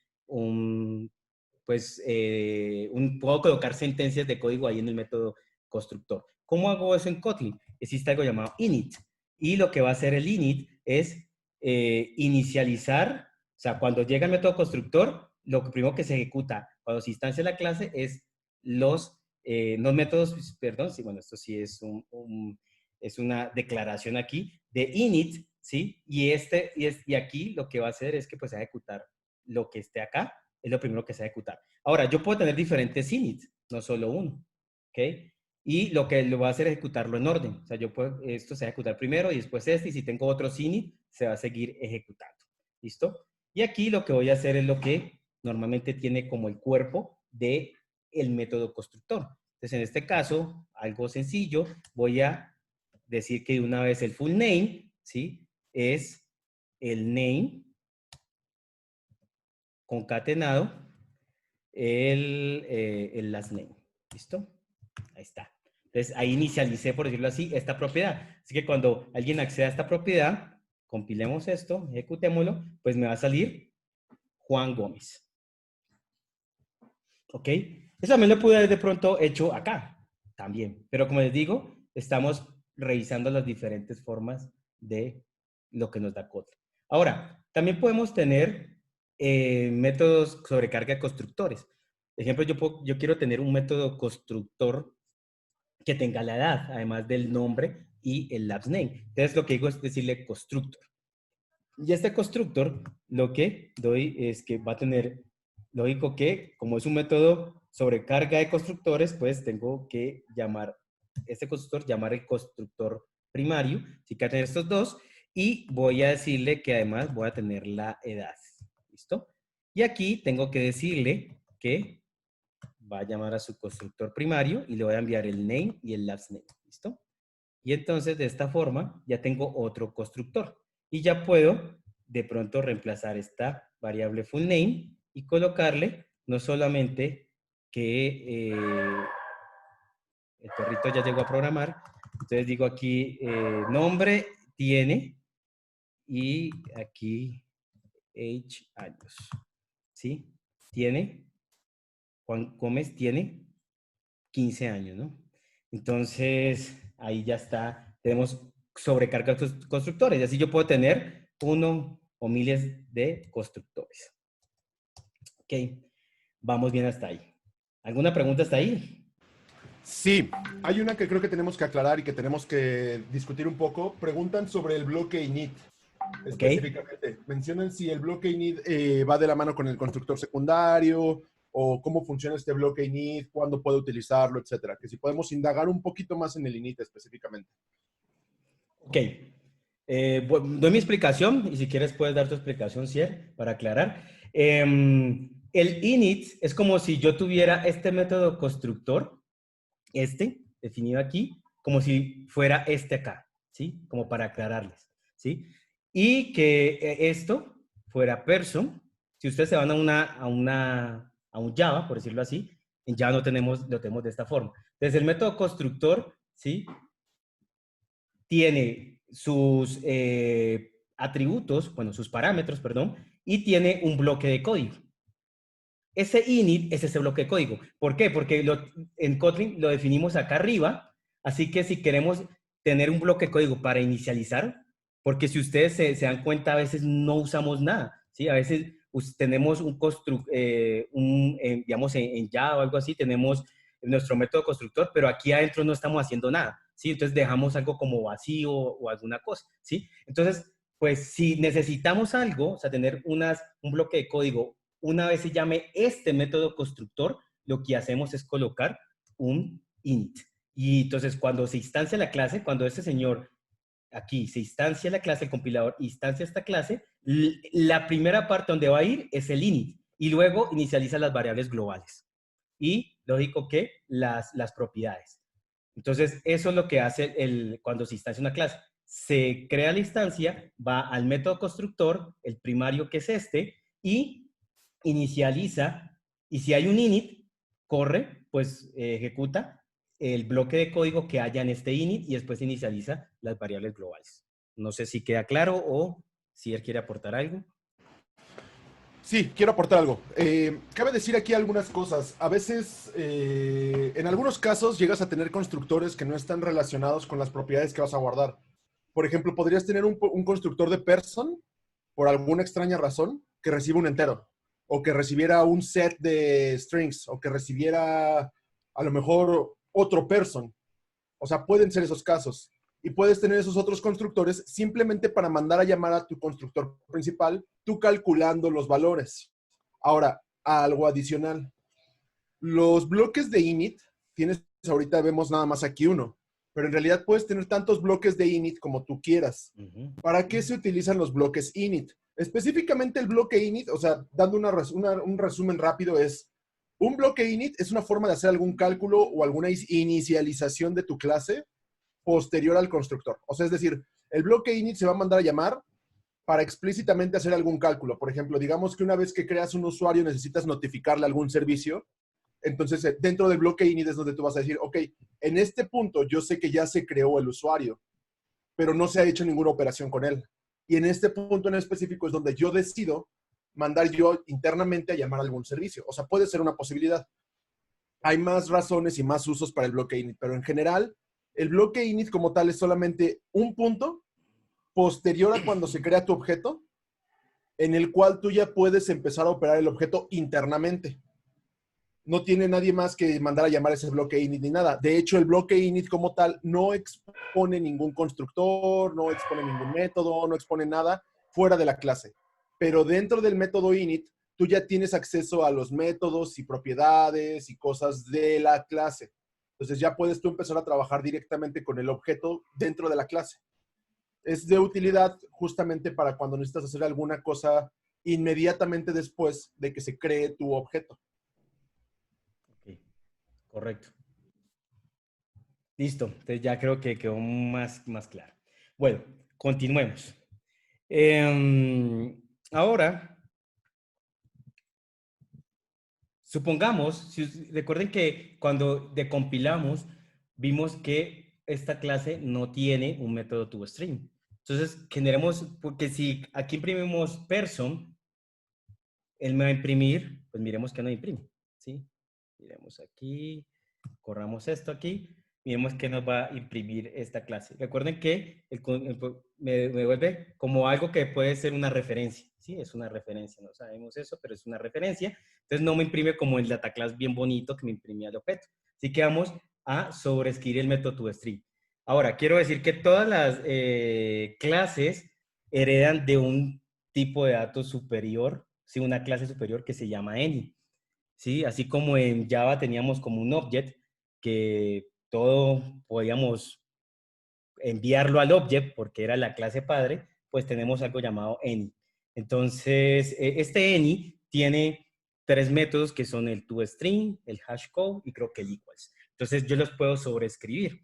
puedo colocar sentencias de código ahí en el método constructor. ¿Cómo hago eso en Kotlin? Existe algo llamado init, y lo que va a hacer el init es inicializar, o sea, cuando llega el método constructor, lo primero que se ejecuta cuando se instancia la clase es los métodos, perdón, sí, bueno, esto sí es es una declaración aquí de init, ¿sí? Y aquí lo que va a hacer es que pues va a ejecutar lo que esté acá, es lo primero que se va a ejecutar. Ahora, yo puedo tener diferentes inits, no solo uno, ¿ok? Y lo que lo va a hacer es ejecutarlo en orden. O sea, esto se va a ejecutar primero y después este, y si tengo otro init, se va a seguir ejecutando. ¿Listo? Y aquí lo que voy a hacer es lo que normalmente tiene como el cuerpo de el método constructor. Entonces, en este caso, algo sencillo, voy a decir que de una vez el full name, ¿sí? Es el name concatenado el last name. ¿Listo? Ahí está. Entonces, ahí inicialicé, por decirlo así, esta propiedad. Así que cuando alguien acceda a esta propiedad, compilemos esto, ejecutémoslo, pues me va a salir Juan Gómez. ¿Ok? Eso también lo pude haber de pronto hecho acá, también. Pero como les digo, estamos revisando las diferentes formas de lo que nos da Kotlin. Ahora, también podemos tener métodos sobre carga de constructores. Por ejemplo, yo quiero tener un método constructor que tenga la edad, además del nombre y el last name. Entonces, lo que digo es decirle constructor. Y este constructor, lo que doy es que va a tener, lógico que, como es un método sobre carga de constructores, pues tengo que llamar este constructor, llamar el constructor primario, así que va a tener estos dos, y voy a decirle que además voy a tener la edad. ¿Listo? Y aquí tengo que decirle que va a llamar a su constructor primario y le voy a enviar el name y el last name. ¿Listo? Y entonces de esta forma ya tengo otro constructor. Y ya puedo de pronto reemplazar esta variable full name y colocarle no solamente que el perrito ya llegó a programar. Entonces digo aquí nombre tiene y aquí age años. ¿Sí? Tiene, Juan Gómez tiene 15 años, ¿no? Entonces, ahí ya está. Tenemos sobrecarga de constructores. Y así yo puedo tener uno o miles de constructores. Ok, vamos bien hasta ahí. ¿Alguna pregunta hasta ahí? Sí, hay una que creo que tenemos que aclarar y que tenemos que discutir un poco. Preguntan sobre el bloque init Ok. específicamente. Mencionan si el bloque init va de la mano con el constructor secundario o cómo funciona este bloque init, cuándo puede utilizarlo, etcétera. Que si podemos indagar un poquito más en el init específicamente. Ok. Doy mi explicación y si quieres puedes dar tu explicación, Cier, para aclarar. El init es como si yo tuviera este método constructor, definido aquí, como si fuera este acá, ¿sí? Como para aclararles, ¿sí? Y que esto fuera person. Si ustedes se van a un Java, por decirlo así, en Java lo tenemos de esta forma. Entonces, el método constructor, ¿sí? Tiene sus atributos, bueno, sus parámetros, perdón, y tiene un bloque de código. Ese init es ese bloque de código. ¿Por qué? Porque en Kotlin lo definimos acá arriba, así que si queremos tener un bloque de código para inicializar, porque si ustedes se dan cuenta, a veces no usamos nada, ¿sí? A veces tenemos digamos, en Java o algo así, tenemos nuestro método constructor, pero aquí adentro no estamos haciendo nada, ¿sí? Entonces dejamos algo como vacío o alguna cosa, ¿sí? Entonces, pues si necesitamos algo, o sea, tener un bloque de código una vez se llame este método constructor, lo que hacemos es colocar un init. Y entonces cuando se instancia la clase, cuando este señor aquí se instancia la clase, el compilador instancia esta clase, la primera parte donde va a ir es el init, y luego inicializa las variables globales. Y lógico que las propiedades. Entonces, eso es lo que hace cuando se instancia una clase. Se crea la instancia, va al método constructor, el primario que es este, y inicializa, y si hay un init, corre, pues ejecuta el bloque de código que haya en este init y después inicializa las variables globales. No sé si queda claro o si él quiere aportar algo. Sí, quiero aportar algo. Cabe decir aquí algunas cosas. A veces, en algunos casos, llegas a tener constructores que no están relacionados con las propiedades que vas a guardar. Por ejemplo, podrías tener un constructor de person, por alguna extraña razón, que recibe un entero, o que recibiera un set de strings, o que recibiera a lo mejor otro person. O sea, pueden ser esos casos. Y puedes tener esos otros constructores simplemente para mandar a llamar a tu constructor principal, tú calculando los valores. Ahora, algo adicional. Los bloques de init, tienes ahorita vemos nada más aquí uno, pero en realidad puedes tener tantos bloques de init como tú quieras. ¿Para qué se utilizan los bloques init? Específicamente el bloque init, o sea, dando un resumen rápido, es un bloque init es una forma de hacer algún cálculo o alguna inicialización de tu clase posterior al constructor. O sea, es decir, el bloque init se va a mandar a llamar para explícitamente hacer algún cálculo. Por ejemplo, digamos que una vez que creas un usuario necesitas notificarle algún servicio. Entonces, dentro del bloque init es donde tú vas a decir, ok, en este punto yo sé que ya se creó el usuario, pero no se ha hecho ninguna operación con él. Y en este punto en específico es donde yo decido mandar yo internamente a llamar a algún servicio. O sea, puede ser una posibilidad. Hay más razones y más usos para el bloque init, pero en general, el bloque init como tal es solamente un punto posterior a cuando se crea tu objeto, en el cual tú ya puedes empezar a operar el objeto internamente. No tiene nadie más que mandar a llamar ese bloque init ni nada. De hecho, el bloque init como tal no expone ningún constructor, no expone ningún método, no expone nada fuera de la clase. Pero dentro del método init, tú ya tienes acceso a los métodos y propiedades y cosas de la clase. Entonces ya puedes tú empezar a trabajar directamente con el objeto dentro de la clase. Es de utilidad justamente para cuando necesitas hacer alguna cosa inmediatamente después de que se cree tu objeto. Ok, correcto. Listo, entonces ya creo que quedó más claro. Bueno, continuemos. Ahora, supongamos, recuerden que cuando decompilamos, vimos que esta clase no tiene un método toString. Entonces, generemos, porque si aquí imprimimos person, él me va a imprimir, pues miremos que no imprime, ¿sí? Miremos aquí, corramos esto aquí, miremos que nos va a imprimir esta clase. Recuerden que me vuelve como algo que puede ser una referencia, ¿sí? Es una referencia, no sabemos eso, pero es una referencia. Entonces no me imprime como el data class bien bonito que me imprimía el objeto. Así que vamos a sobreescribir el método toString. Ahora, quiero decir que todas las clases heredan de un tipo de datos superior, ¿sí? Una clase superior que se llama any. ¿Sí? Así como en Java teníamos como un object que todo podíamos enviarlo al object porque era la clase padre, pues tenemos algo llamado any. Entonces, este any tiene tres métodos que son el toString, el hashcode y creo que el equals. Entonces, yo los puedo sobreescribir.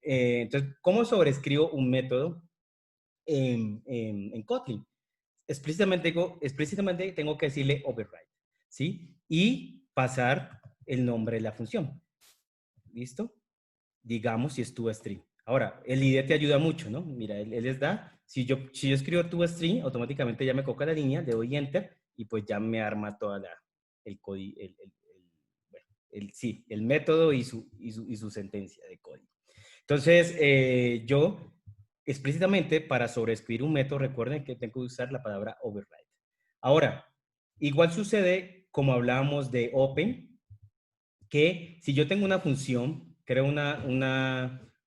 Entonces, ¿cómo sobreescribo un método en Kotlin? Explícitamente tengo que decirle override, ¿sí? Y pasar el nombre de la función. ¿Listo? Digamos si es toString. Ahora, el IDE te ayuda mucho, ¿no? Mira, él les da, si yo escribo toString, automáticamente ya me coloca la línea, le doy enter y pues ya me arma toda el código, bueno, sí, el método y su sentencia de código. Entonces, yo explícitamente para sobreescribir un método, recuerden que tengo que usar la palabra override. Ahora, igual sucede como hablábamos de open, que si yo tengo una función, creo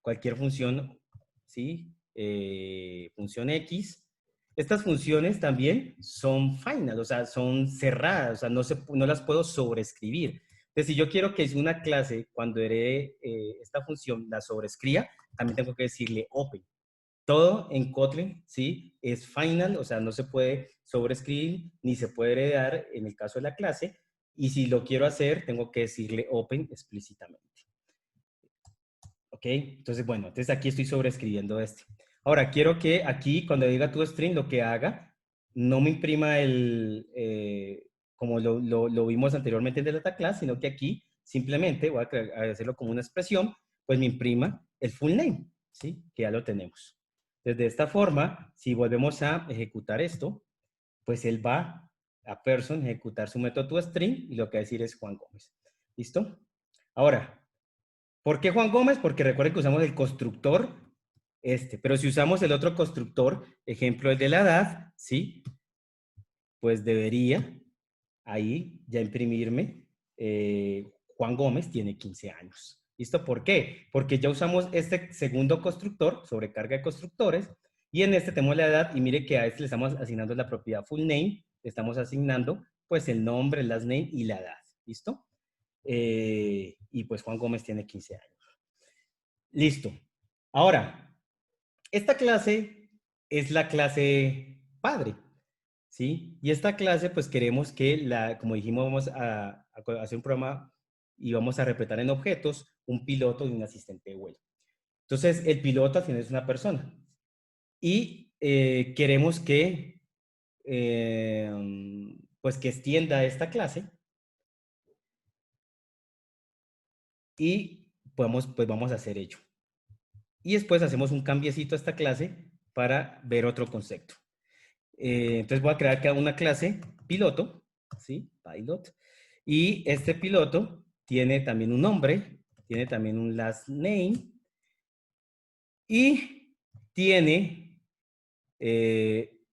cualquier función, ¿sí? Función X, estas funciones también son final, o sea, son cerradas, o sea, no las puedo sobreescribir. Entonces, si yo quiero que es una clase, cuando herede esta función, la sobrescría, también tengo que decirle open. Todo en Kotlin, ¿sí? Es final, o sea, no se puede sobreescribir ni se puede heredar en el caso de la clase. Y si lo quiero hacer, tengo que decirle open explícitamente. ¿Ok? Entonces, bueno, entonces aquí estoy sobreescribiendo este. Ahora, quiero que aquí, cuando diga toString, lo que haga, no me imprima como lo vimos anteriormente en el data class, sino que aquí simplemente voy a hacerlo como una expresión, pues me imprima el full name, ¿sí? Que ya lo tenemos. Entonces, de esta forma, si volvemos a ejecutar esto, pues él va a person ejecutar su método toString y lo que va a decir es Juan Gómez. ¿Listo? Ahora, ¿por qué Juan Gómez? Porque recuerden que usamos el constructor pero si usamos el otro constructor, ejemplo el de la edad, ¿sí? Pues debería ahí ya imprimirme Juan Gómez tiene 15 años. ¿Listo? ¿Por qué? Porque ya usamos este segundo constructor, sobrecarga de constructores, y en este tenemos la edad, y mire que a este le estamos asignando la propiedad full name, le estamos asignando pues el nombre, el last name y la edad. ¿Listo? Y pues Juan Gómez tiene 15 años. Listo. Ahora, esta clase es la clase padre, ¿sí? Y esta clase, pues queremos que, como dijimos, vamos a hacer un programa y vamos a respetar en objetos un piloto y un asistente de vuelo. Entonces, el piloto al final es una persona. Y queremos que, pues que extienda esta clase y pues vamos a hacer ello. Y después hacemos un cambiecito a esta clase para ver otro concepto. Entonces voy a crear cada una clase piloto, ¿sí? Pilot. Y este piloto tiene también un nombre, tiene también un last name y tiene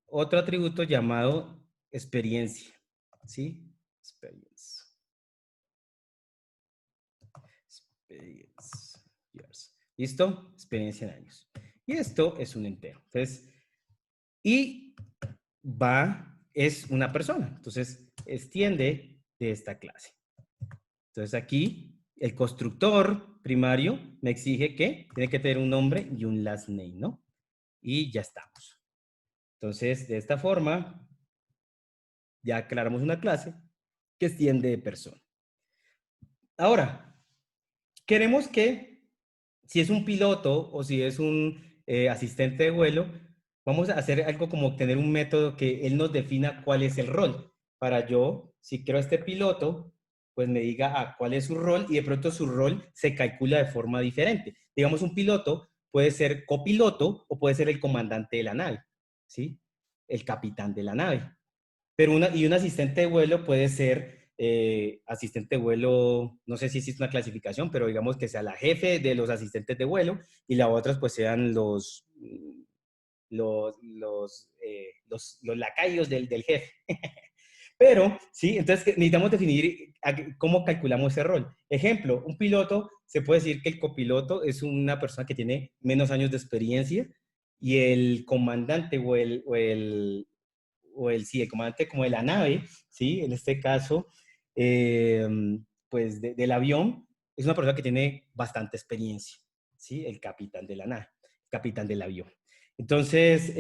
otro atributo llamado experiencia, ¿sí? Experience. Experience years. ¿Listo? Experiencia en años. Y esto es un entero. Entonces, y es una persona. Entonces, extiende de esta clase. Entonces, aquí el constructor primario me exige que tiene que tener un nombre y un last name, ¿no? Y ya estamos. Entonces, de esta forma, ya aclaramos una clase que extiende de persona. Ahora, queremos que, si es un piloto o si es un asistente de vuelo, vamos a hacer algo como tener un método que él nos defina cuál es el rol. Para yo, si quiero este piloto, pues me diga cuál es su rol y de pronto su rol se calcula de forma diferente. Digamos, un piloto puede ser copiloto o puede ser el comandante de la nave, ¿sí? El capitán de la nave. Pero un asistente de vuelo puede ser asistente de vuelo, no sé si existe una clasificación, pero digamos que sea la jefe de los asistentes de vuelo y las otras pues sean los lacayos del jefe. Pero, sí, entonces necesitamos definir cómo calculamos ese rol. Ejemplo, un piloto, se puede decir que el copiloto es una persona que tiene menos años de experiencia y el comandante el comandante como de la nave, ¿sí? En este caso, eh, pues del avión, es una persona que tiene bastante experiencia, ¿sí? El capitán de la nave, capitán del avión. Entonces,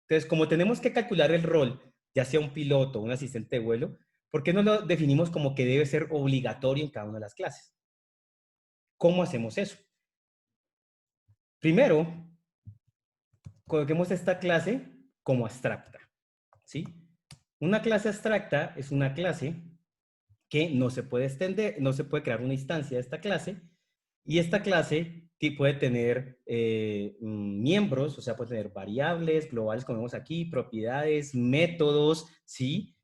entonces, como tenemos que calcular el rol, ya sea un piloto o un asistente de vuelo, ¿por qué no lo definimos como que debe ser obligatorio en cada una de las clases? ¿Cómo hacemos eso? Primero, coloquemos esta clase como abstracta, ¿sí? Una clase abstracta es una clase que no se puede extender, no se puede crear una instancia de esta clase, y esta clase puede tener miembros, o sea, puede tener variables globales, como vemos aquí, propiedades, métodos, ¿sí?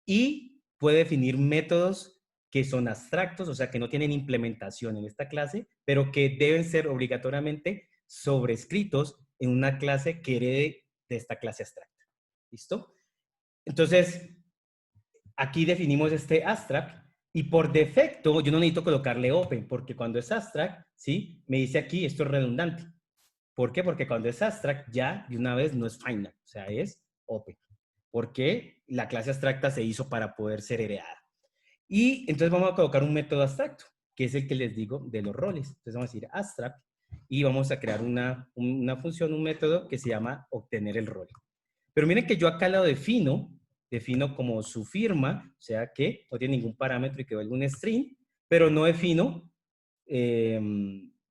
Y puede definir métodos que son abstractos, o sea, que no tienen implementación en esta clase, pero que deben ser obligatoriamente sobrescritos en una clase que herede de esta clase abstracta. ¿Listo? Entonces, aquí definimos este abstract y por defecto yo no necesito colocarle open, porque cuando es abstract, ¿sí? Me dice aquí, esto es redundante. ¿Por qué? Porque cuando es abstract ya de una vez no es final, o sea, es open. Porque la clase abstracta se hizo para poder ser heredada. Y entonces vamos a colocar un método abstracto, que es el que les digo de los roles. Entonces vamos a decir abstract y vamos a crear una función, un método que se llama obtener el rol. Pero miren que yo acá lo defino como su firma, o sea que no tiene ningún parámetro y que valga un string, pero no defino eh,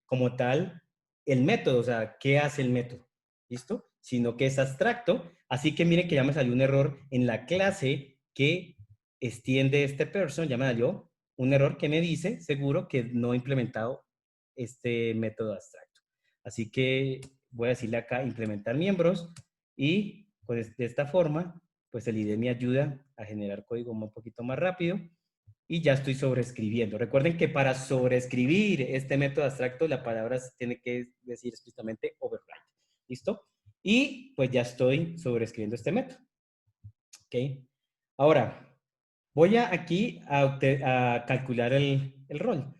como tal el método, o sea, qué hace el método, ¿listo? Sino que es abstracto, así que miren que ya me salió un error en la clase que extiende este person, ya me salió un error que me dice, seguro, que no he implementado este método abstracto. Así que voy a decirle acá implementar miembros y pues de esta forma, pues el IDE me ayuda a generar código un poquito más rápido y ya estoy sobreescribiendo. Recuerden que para sobreescribir este método abstracto, la palabra tiene que decir explícitamente override. ¿Listo? Y pues ya estoy sobreescribiendo este método. ¿Ok? Ahora, voy aquí a calcular el rol.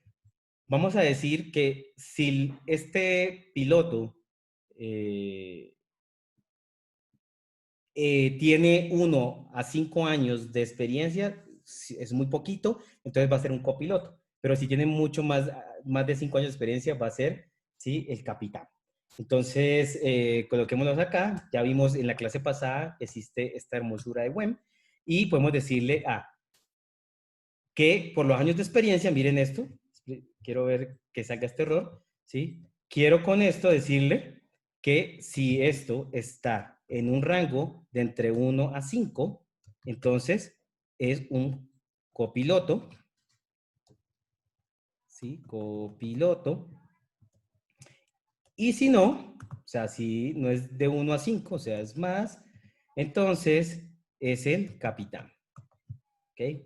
Vamos a decir que si este piloto eh, tiene 1 a 5 años de experiencia, es muy poquito, entonces va a ser un copiloto. Pero si tiene mucho más de 5 años de experiencia, va a ser, ¿sí?, el capitán. Entonces, coloquémonos acá. Ya vimos en la clase pasada, existe esta hermosura de WEM, y podemos decirle que por los años de experiencia, miren esto, quiero ver que salga este error, ¿sí? Quiero con esto decirle que si esto está en un rango de entre 1 a 5, entonces es un copiloto, ¿sí? Copiloto. Y si no, o sea, si no es de 1 a 5, o sea, es más, entonces es el capitán, ¿ok?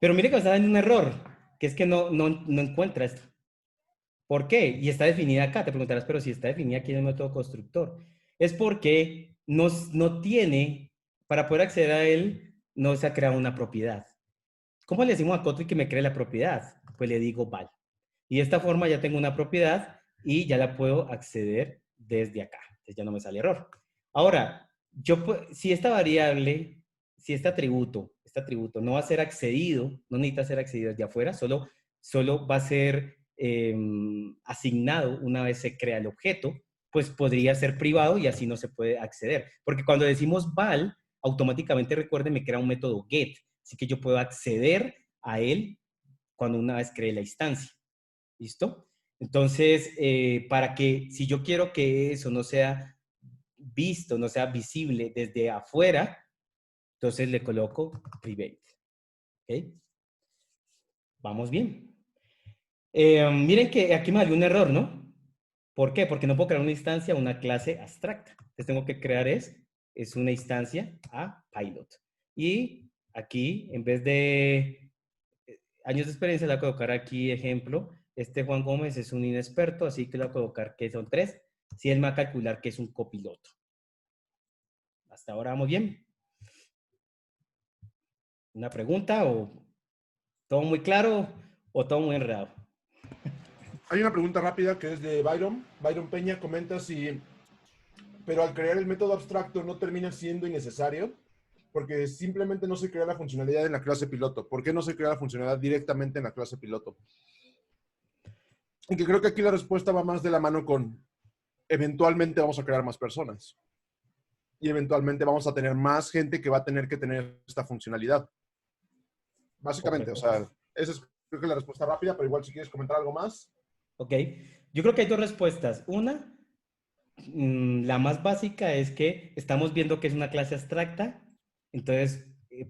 Pero mire que está dando un error, que es que no encuentra esto. ¿Por qué? Y está definida acá. Te preguntarás, pero si está definida aquí en el método constructor. Es porque no tiene, para poder acceder a él, no se ha creado una propiedad. ¿Cómo le decimos a Kotlin que me cree la propiedad? Pues le digo val. Y de esta forma ya tengo una propiedad y ya la puedo acceder desde acá. Entonces ya no me sale error. Ahora, si esta variable, si este atributo no va a ser accedido, no necesita ser accedido desde afuera, solo va a ser asignado una vez se crea el objeto, pues podría ser privado y así no se puede acceder. Porque cuando decimos val, automáticamente, recuerden, me crea un método get. Así que yo puedo acceder a él cuando una vez cree la instancia. ¿Listo? Entonces, para que, si yo quiero que eso no sea visto, no sea visible desde afuera, entonces le coloco private. ¿Ok? Vamos bien. Miren que aquí me salió un error, ¿no? ¿Por qué? Porque no puedo crear una instancia a una clase abstracta. Entonces tengo que crear es una instancia a pilot. Y aquí, en vez de años de experiencia, le voy a colocar aquí ejemplo. Este Juan Gómez es un inexperto, así que le voy a colocar que son 3. Si él me va a calcular que es un copiloto. Hasta ahora vamos bien. ¿Una pregunta o todo muy claro o todo muy enredado? Hay una pregunta rápida que es de Byron. Byron Peña comenta si, pero al crear el método abstracto no termina siendo innecesario porque simplemente no se crea la funcionalidad en la clase piloto. ¿Por qué no se crea la funcionalidad directamente en la clase piloto? Y que creo que aquí la respuesta va más de la mano con eventualmente vamos a crear más personas. Y eventualmente vamos a tener más gente que va a tener que tener esta funcionalidad. Básicamente, Correcto. o sea, esa es creo que la respuesta rápida, pero igual si quieres comentar algo más. Ok. Yo creo que hay dos respuestas. Una, la más básica es que estamos viendo que es una clase abstracta, entonces te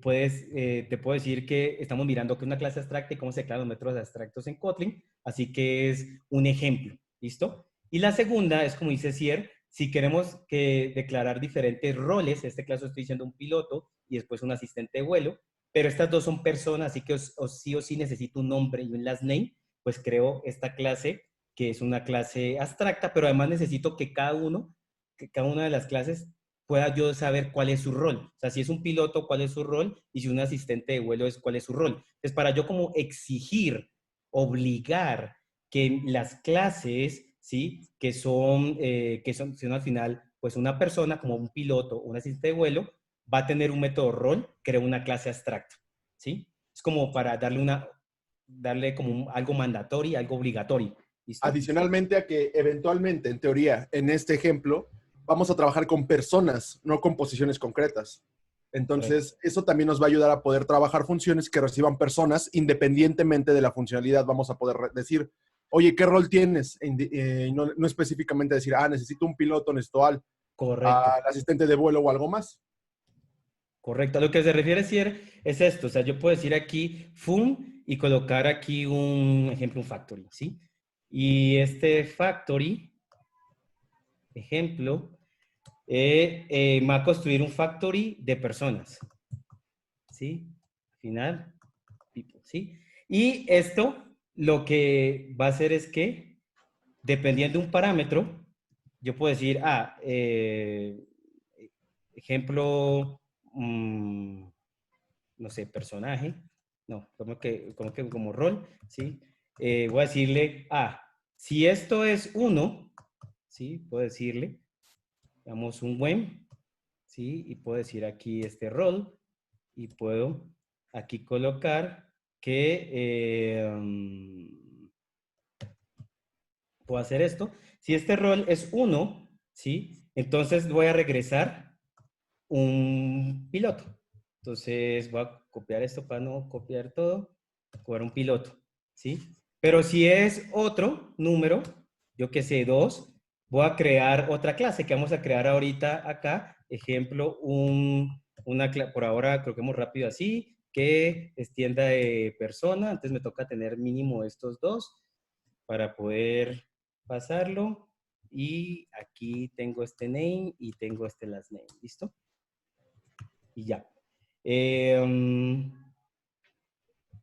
puedo decir que estamos mirando que es una clase abstracta y cómo se crean los métodos abstractos en Kotlin, así que es un ejemplo, ¿listo? Y la segunda es, como dice Sier, si queremos declarar diferentes roles, en este caso estoy diciendo un piloto y después un asistente de vuelo, pero estas dos son personas, así que sí o sí necesito un nombre y un last name, pues creo esta clase que es una clase abstracta, pero además necesito que cada una de las clases pueda yo saber cuál es su rol. O sea, si es un piloto, cuál es su rol, y si un asistente de vuelo es cuál es su rol. Entonces, para yo como exigir, obligar que las clases, ¿sí? Que son al final, pues una persona como un piloto o un asistente de vuelo, va a tener un método rol, creo una clase abstracta, ¿sí? Es como para darle como algo mandatorio, algo obligatorio. ¿Listo? Adicionalmente a que eventualmente, en teoría, en este ejemplo, vamos a trabajar con personas, no con posiciones concretas. Correcto. Entonces, eso también nos va a ayudar a poder trabajar funciones que reciban personas independientemente de la funcionalidad. Vamos a poder decir, oye, ¿qué rol tienes? No específicamente decir, necesito un piloto, necesito Correcto. al asistente de vuelo o algo más. Correcto. A lo que se refiere Sier, es esto. O sea, yo puedo decir aquí fun y colocar aquí un ejemplo, un factory, ¿sí? Y este factory, ejemplo, va a construir un factory de personas, ¿sí? Al final, people, ¿sí? Y esto lo que va a hacer es que, dependiendo de un parámetro, yo puedo decir, ejemplo, no sé, personaje, no, como rol, ¿sí? Voy a decirle, si esto es uno, ¿sí? Puedo decirle, digamos, un buen, ¿sí? Y puedo decir aquí este rol, y puedo aquí colocar que puedo hacer esto. Si este rol es uno, ¿sí? Entonces voy a regresar un piloto. Entonces voy a copiar esto para no copiar todo, jugar un piloto, ¿sí? Pero si es otro número, yo que sé, 2, voy a crear otra clase que vamos a crear ahorita acá. Ejemplo, por ahora creo que hemos rápido así, que extienda de persona. Entonces me toca tener mínimo estos dos para poder pasarlo. Y aquí tengo este name y tengo este last name. ¿Listo? Y ya.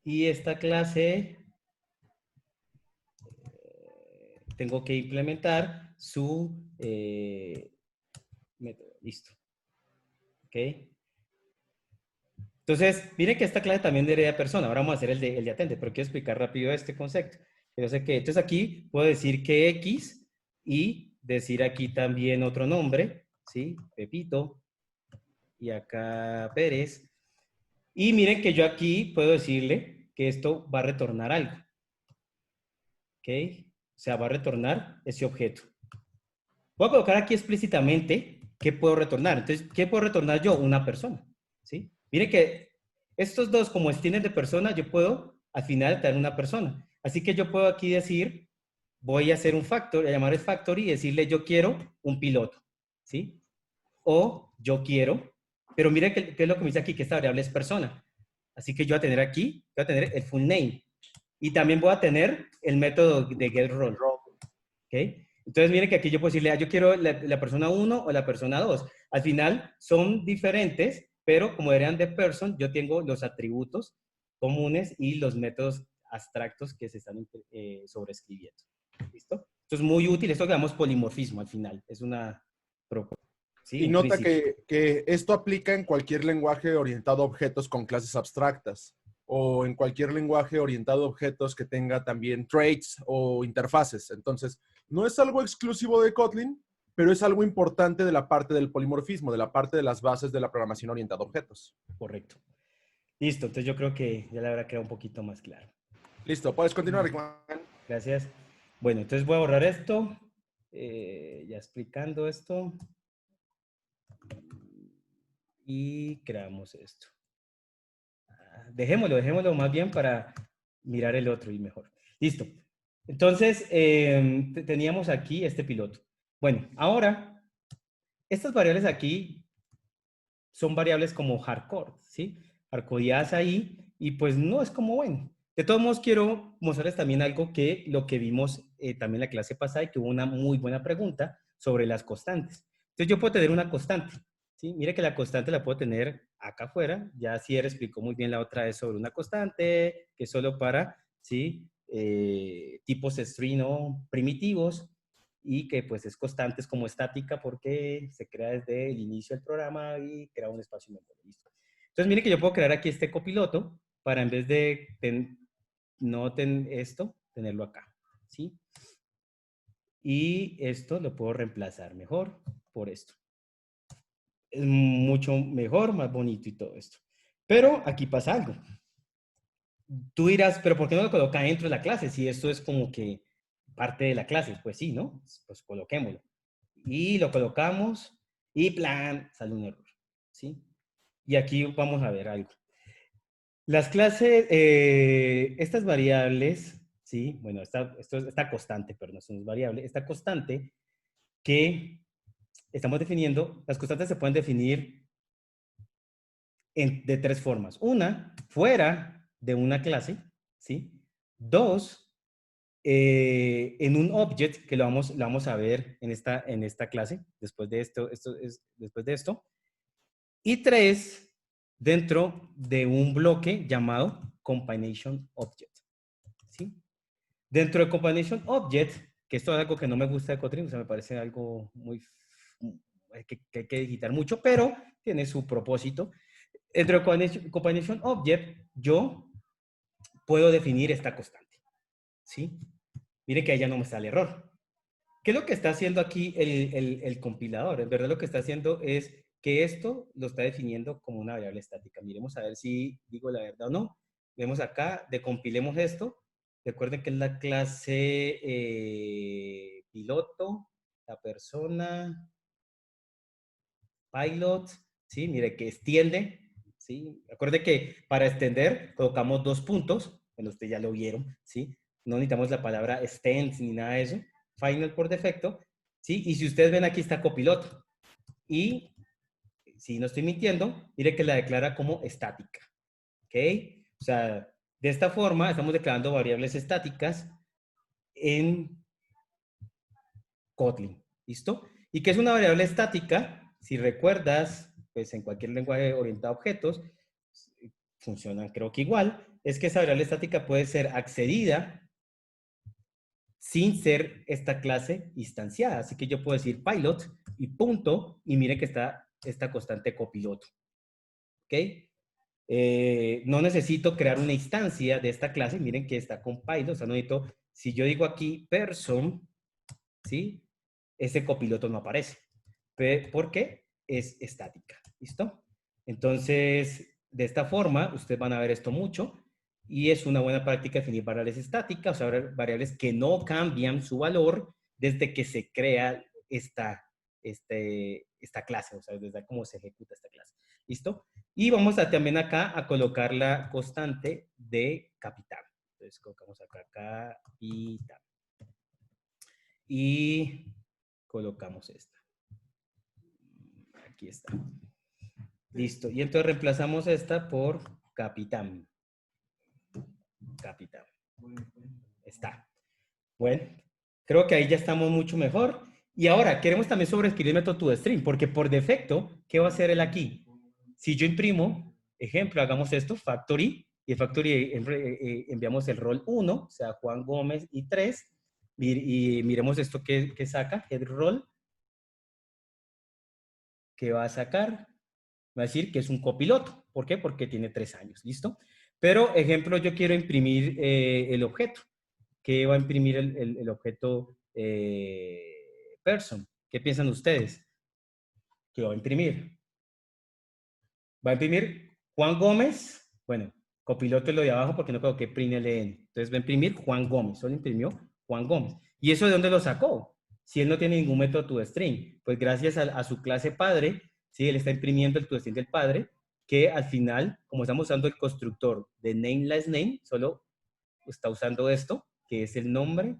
Y esta clase tengo que implementar su método. Listo. ¿Ok? Entonces, miren que esta clase también de hereda persona. Ahora vamos a hacer el de atente, pero quiero explicar rápido este concepto. Entonces aquí puedo decir que X y decir aquí también otro nombre, ¿sí? Pepito. Y acá Pérez. Y miren que yo aquí puedo decirle que esto va a retornar algo. ¿Ok? O sea, va a retornar ese objeto. Voy a colocar aquí explícitamente qué puedo retornar. Entonces, ¿qué puedo retornar yo? Una persona. ¿Sí? Miren que estos dos, como extienden de persona, yo puedo al final tener una persona. Así que yo puedo aquí decir, voy a hacer un factor, a llamar el factory y decirle yo quiero un piloto. ¿Sí? O yo quiero, pero mire qué es lo que me dice aquí, que esta variable es persona. Así que yo voy a tener aquí, voy a tener el full name. Y también voy a tener el método de getRoll. ¿Ok? Entonces, miren que aquí yo puedo decirle, yo quiero la persona 1 o la persona 2. Al final son diferentes, pero como eran de person, yo tengo los atributos comunes y los métodos abstractos que se están sobreescribiendo. ¿Listo? Esto es muy útil, esto que llamamos polimorfismo al final. Es una propuesta, ¿sí? Y Un nota principio. que esto aplica en cualquier lenguaje orientado a objetos con clases abstractas o en cualquier lenguaje orientado a objetos que tenga también traits o interfaces. Entonces, no es algo exclusivo de Kotlin, pero es algo importante de la parte del polimorfismo, de la parte de las bases de la programación orientada a objetos. Correcto. Listo, entonces yo creo que ya le habrá quedado un poquito más claro. Listo, puedes continuar, Rickman. Gracias. Bueno, entonces voy a borrar esto, ya explicando esto, y creamos esto. Dejémoslo más bien para mirar el otro y mejor. Listo. Entonces, teníamos aquí este piloto. Bueno, ahora, estas variables aquí son variables como hardcore, ¿sí? Hardcodeadas ahí, y pues no es como bueno. De todos modos, quiero mostrarles también algo que lo que vimos también en la clase pasada y que hubo una muy buena pregunta sobre las constantes. Entonces, yo puedo tener una constante, ¿sí? Mire que la constante la puedo tener acá afuera. Ya Sierra explicó muy bien la otra vez sobre una constante, que es solo para, ¿sí? Tipos string no primitivos, y que pues es constante, es como estática porque se crea desde el inicio del programa y crea un espacio en memoria. ¿Listo? Entonces, miren que yo puedo crear aquí este copiloto para en vez de esto, tenerlo acá, ¿sí? Y esto lo puedo reemplazar mejor por esto. Es mucho mejor, más bonito y todo esto. Pero aquí pasa algo. Tú dirás, pero ¿por qué no lo coloca dentro de la clase? Si esto es como que parte de la clase, pues sí, ¿no? Pues coloquémoslo. Y lo colocamos y plan, sale un error, ¿sí? Y aquí vamos a ver algo. Las clases, estas variables, ¿sí? Bueno, esta constante, perdón, esto no es variable, esta constante que estamos definiendo, las constantes se pueden definir de tres formas. Una, fuera de una clase, ¿sí? Dos, en un object, que lo vamos a ver en esta clase, después de después de esto. Y tres, dentro de un bloque llamado combination object, ¿sí? Dentro de combination object, que esto es algo que no me gusta de Kotlin, o sea, me parece algo muy que hay que digitar mucho, pero tiene su propósito. Dentro de combination object, yo puedo definir esta constante, ¿sí? Mire que ahí ya no me sale error. ¿Qué es lo que está haciendo aquí el compilador? En verdad lo que está haciendo es que esto lo está definiendo como una variable estática. Miremos a ver si digo la verdad o no. Vemos acá, decompilemos esto. Recuerden que es la clase piloto, la persona, pilot, ¿sí? Mire que extiende, ¿sí? Recuerde que para extender colocamos 2 puntos, bueno, ustedes ya lo vieron, ¿sí? No necesitamos la palabra extend ni nada de eso. Final por defecto, ¿sí? Y si ustedes ven aquí está copiloto. Y si no estoy mintiendo, mire que la declara como estática, ¿ok? O sea, de esta forma estamos declarando variables estáticas en Kotlin, ¿listo? ¿Y qué es una variable estática? Si recuerdas, pues en cualquier lenguaje orientado a objetos, funcionan creo que igual, es que esa variable estática puede ser accedida sin ser esta clase instanciada. Así que yo puedo decir pilot y punto, y miren que está esta constante copiloto. ¿Ok? No necesito crear una instancia de esta clase, miren que está con pilot, o sea, no necesito, si yo digo aquí person, ¿sí? Ese copiloto no aparece. ¿Por qué? Es estática. ¿Listo? Entonces, de esta forma, ustedes van a ver esto mucho y es una buena práctica definir variables estáticas, o sea, variables que no cambian su valor desde que se crea esta clase, o sea, desde cómo se ejecuta esta clase. ¿Listo? Y vamos a también acá a colocar la constante de capital. Entonces, colocamos acá capital. Y colocamos esta. Aquí está. Listo. Y entonces reemplazamos esta por capitán. Capitán. Está. Bueno, creo que ahí ya estamos mucho mejor. Y ahora queremos también sobreescribir el método toString, porque por defecto, ¿qué va a hacer él aquí? Si yo imprimo, ejemplo, hagamos esto, factory, y el factory enviamos el rol 1, o sea, Juan Gómez y 3, y miremos esto que saca, head roll, que va a sacar, va a decir que es un copiloto. ¿Por qué? Porque tiene 3 años, ¿listo? Pero, ejemplo, yo quiero imprimir el objeto. ¿Qué va a imprimir el objeto person? ¿Qué piensan ustedes? ¿Qué va a imprimir? Va a imprimir Juan Gómez. Bueno, copiloto es lo de abajo porque no coloqué print LN. Entonces va a imprimir Juan Gómez. Solo imprimió Juan Gómez. ¿Y eso de dónde lo sacó? Si él no tiene ningún método toString. Pues gracias a su clase padre, ¿sí? Él está imprimiendo el toString del padre, que al final, como estamos usando el constructor de name last name, solo está usando esto, que es el nombre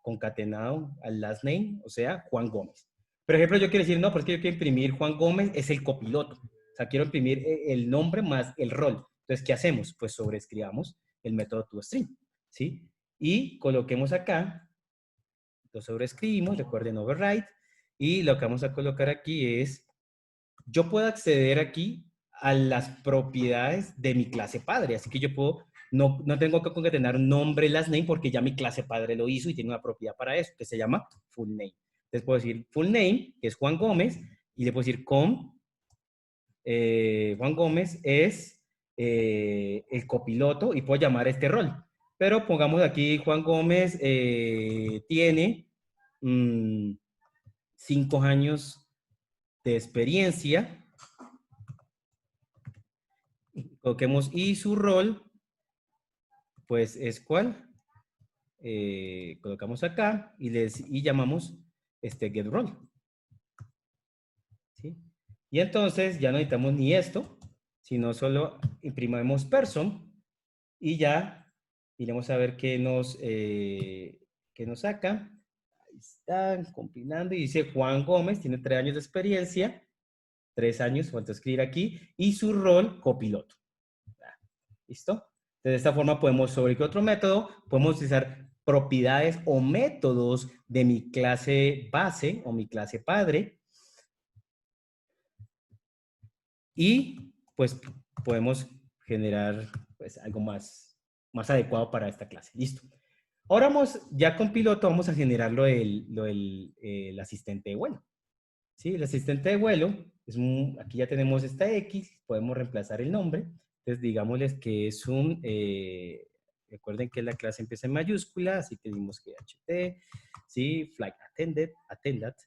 concatenado al last name, o sea, Juan Gómez. Por ejemplo, yo quiero decir, no, porque yo quiero imprimir Juan Gómez, es el copiloto. O sea, quiero imprimir el nombre más el rol. Entonces, ¿qué hacemos? Pues sobreescribamos el método toString, ¿sí? Y coloquemos acá, lo sobreescribimos, recuerden override, y lo que vamos a colocar aquí es, yo puedo acceder aquí a las propiedades de mi clase padre, así que yo puedo, no tengo que concatenar nombre last name porque ya mi clase padre lo hizo y tiene una propiedad para eso, que se llama full name. Entonces puedo decir full name, que es Juan Gómez, y le puedo decir Juan Gómez es el copiloto y puedo llamar este rol. Pero pongamos aquí Juan Gómez tiene 5 años de experiencia. Coloquemos y su rol, pues es ¿cuál? colocamos acá y llamamos getRole. ¿Sí? Y entonces ya no necesitamos ni esto, sino solo imprimimos person y ya iremos a ver qué nos saca. Ahí está, compilando y dice Juan Gómez, tiene 3 años de experiencia, 3 años, falta escribir aquí, y su rol copiloto. ¿Listo? Entonces, de esta forma podemos, sobre qué otro método, podemos utilizar propiedades o métodos de mi clase base o mi clase padre. Y pues podemos generar pues, algo más adecuado para esta clase. Listo. Ahora ya con piloto vamos a generar el asistente de vuelo. ¿Sí? El asistente de vuelo, aquí ya tenemos esta X, podemos reemplazar el nombre. Entonces digámosles que es recuerden que la clase empieza en mayúscula, así que dimos que HT, ¿sí? Flight attendant,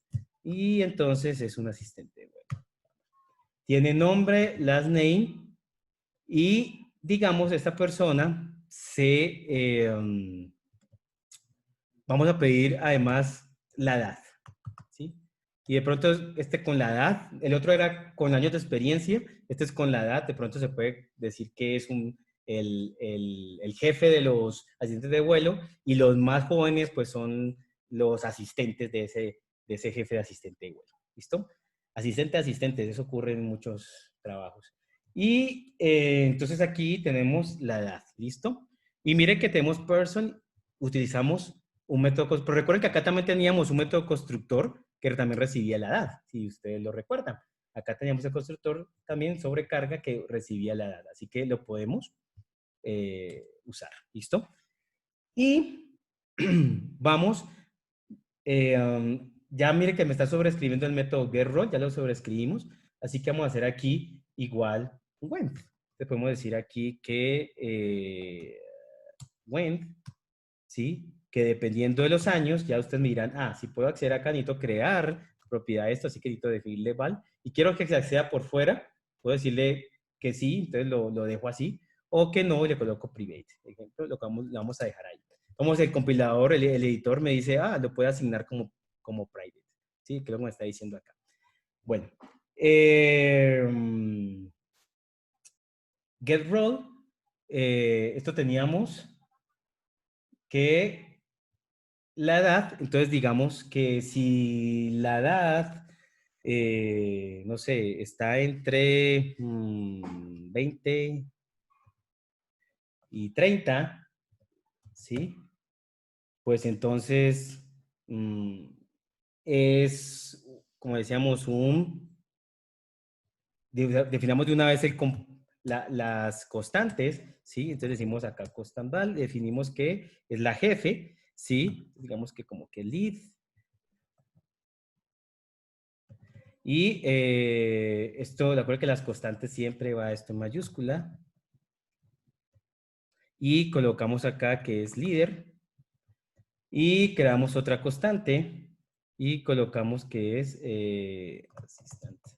y entonces es un asistente de vuelo. Tiene nombre, last name, y digamos, esta persona vamos a pedir además la edad, ¿sí? Y de pronto con la edad, el otro era con años de experiencia, este es con la edad, de pronto se puede decir que es el jefe de los asistentes de vuelo y los más jóvenes pues son los asistentes de ese jefe de asistente de vuelo, ¿listo? Asistentes, eso ocurre en muchos trabajos. Y entonces aquí tenemos la edad, ¿listo? Y mire que tenemos person, utilizamos un método, pero recuerden que acá también teníamos un método constructor que también recibía la edad, si ustedes lo recuerdan. Acá teníamos el constructor también sobrecarga que recibía la edad, así que lo podemos usar, ¿listo? Y vamos, ya mire que me está sobreescribiendo el método getRole, ya lo sobreescribimos, así que vamos a hacer aquí igual when. Le podemos decir aquí que when, ¿sí? Que dependiendo de los años, ya ustedes me dirán, si puedo acceder acá, necesito crear propiedad de esto, así que necesito definirle val. Y quiero que se acceda por fuera, puedo decirle que sí, entonces lo dejo así, o que no, y le coloco private. Por ejemplo, lo vamos a dejar ahí. Como el compilador, el editor me dice, lo puede asignar como private. ¿Sí? Que es lo que me está diciendo acá. Bueno. getRole, esto teníamos que la edad, entonces digamos que si la edad, no sé, está entre 20 y 30, ¿sí? Pues entonces es, como decíamos, definamos de una vez las constantes, ¿sí? Entonces decimos acá constant val, definimos que es la jefe, ¿sí? Digamos que como que lead. Y esto, de acuerdo que las constantes siempre va esto en mayúscula. Y colocamos acá que es líder. Y creamos otra constante. Y colocamos que es asistente.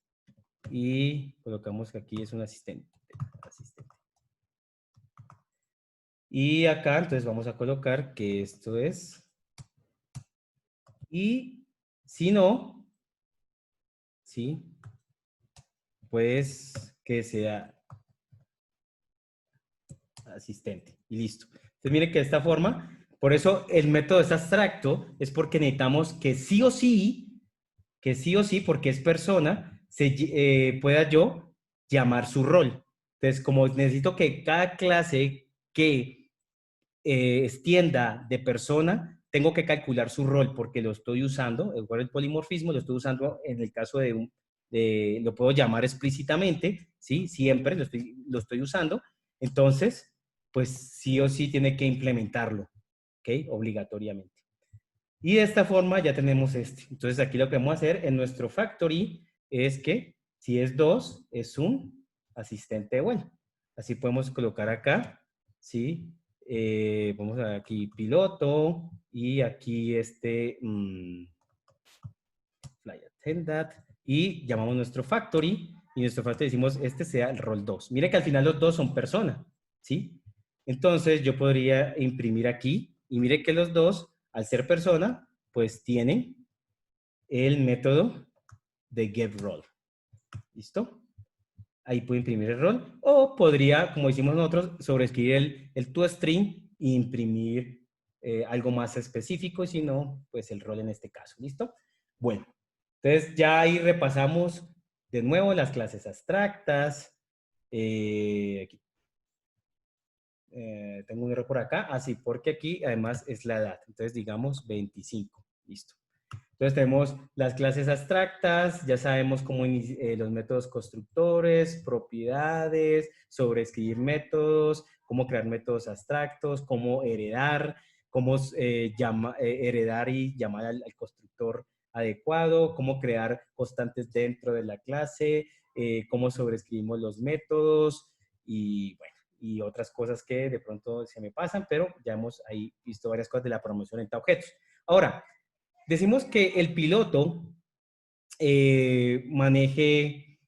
Y colocamos que aquí es un asistente. Y acá entonces vamos a colocar que esto es. Y si no, ¿sí? Pues que sea asistente. Y listo. Entonces mire que de esta forma, por eso el método es abstracto, es porque necesitamos que sí o sí, porque es persona, pueda yo llamar su rol. Entonces, como necesito que cada clase que extienda de persona, tengo que calcular su rol porque lo estoy usando, el polimorfismo lo estoy usando en el caso lo puedo llamar explícitamente, ¿sí? Siempre lo estoy usando. Entonces, pues sí o sí tiene que implementarlo, ¿ok? Obligatoriamente. Y de esta forma ya tenemos este. Entonces aquí lo que vamos a hacer en nuestro factory es que si es 2, es un asistente de vuelo. Así podemos colocar acá, ¿sí? Vamos a ver aquí piloto y aquí flight attendant y llamamos nuestro factory y nuestro factory decimos este sea el rol 2. Mire que al final los dos son persona, ¿sí? Entonces yo podría imprimir aquí Y mire que los dos, al ser persona, pues tienen el método de getRole. ¿Listo? Ahí puedo imprimir el rol. O podría, como hicimos nosotros, sobreescribir el toString e imprimir algo más específico, y si no, pues el rol en este caso. ¿Listo? Bueno, entonces ya ahí repasamos de nuevo las clases abstractas. Aquí. Tengo un error por acá. Así, porque aquí además es la edad. Entonces digamos 25. Listo. Entonces tenemos las clases abstractas, ya sabemos cómo los métodos constructores, propiedades, sobreescribir métodos, cómo crear métodos abstractos, cómo heredar, cómo heredar y llamar al constructor adecuado, cómo crear constantes dentro de la clase, cómo sobreescribimos los métodos y bueno, y otras cosas que de pronto se me pasan, pero ya hemos ahí visto varias cosas de la programación orientada a objetos. Ahora, decimos que el piloto maneje,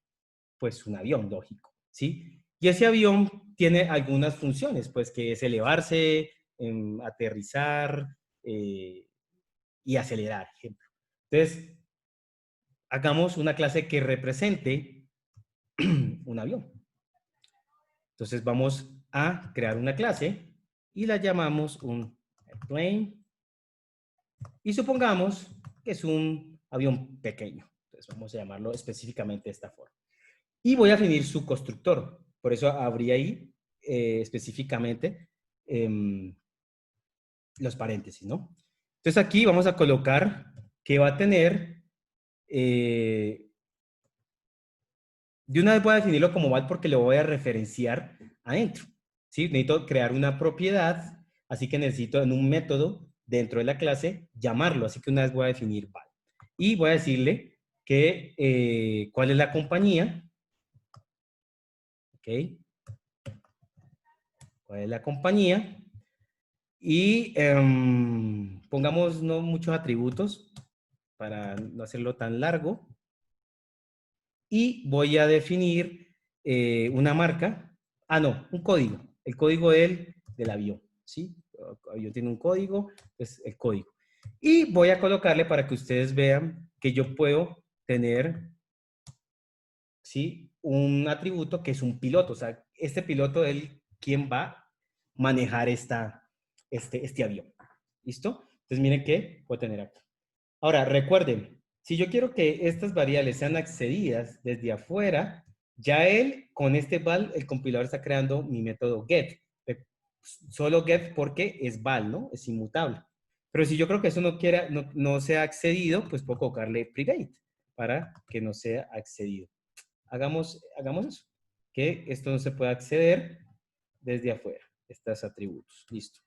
pues, un avión, lógico, ¿sí? Y ese avión tiene algunas funciones, pues, que es elevarse, aterrizar y acelerar, ejemplo. Entonces, hagamos una clase que represente un avión. Entonces, vamos a crear una clase y la llamamos un airplane. Y supongamos que es un avión pequeño. Entonces vamos a llamarlo específicamente de esta forma. Y voy a definir su constructor. Por eso habría ahí específicamente los paréntesis, ¿no? Entonces aquí vamos a colocar que va a tener, de una vez voy a definirlo como val porque lo voy a referenciar adentro. ¿Sí? Necesito crear una propiedad, así que necesito en un método dentro de la clase llamarlo. Así que una vez voy a definir val. Y voy a decirle que cuál es la compañía. ¿Ok? ¿Cuál es la compañía? Y pongamos no muchos atributos para no hacerlo tan largo. Y voy a definir una marca. Ah, no, un código. El código del avión. ¿Sí? El avión tiene un código, es el código. Y voy a colocarle para que ustedes vean que yo puedo tener, ¿sí?, un atributo que es un piloto. O sea, este piloto es quien va a manejar este avión. ¿Listo? Entonces miren que puedo tener aquí. Ahora, recuerden, si yo quiero que estas variables sean accedidas desde afuera, ya con este val, el compilador está creando mi método get. Solo get porque es val, ¿no? Es inmutable. Pero si yo creo que eso no sea accedido, pues puedo colocarle private para que no sea accedido. Hagamos eso. Que esto no se pueda acceder desde afuera. Estos atributos. Listo.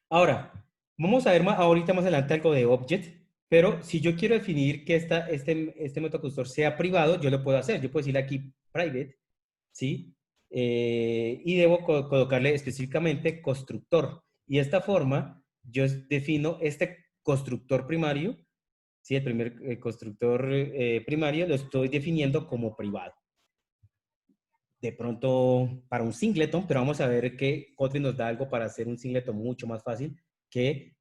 Ahora, vamos a ver ahorita más adelante algo de object, pero si yo quiero definir que este método constructor sea privado, yo lo puedo hacer. Yo puedo decirle aquí private, ¿sí? Y debo colocarle específicamente constructor. Y de esta forma, yo defino este constructor primario, ¿sí? El primer constructor primario lo estoy definiendo como privado. De pronto para un singleton, pero vamos a ver que Kotlin nos da algo para hacer un singleton mucho más fácil que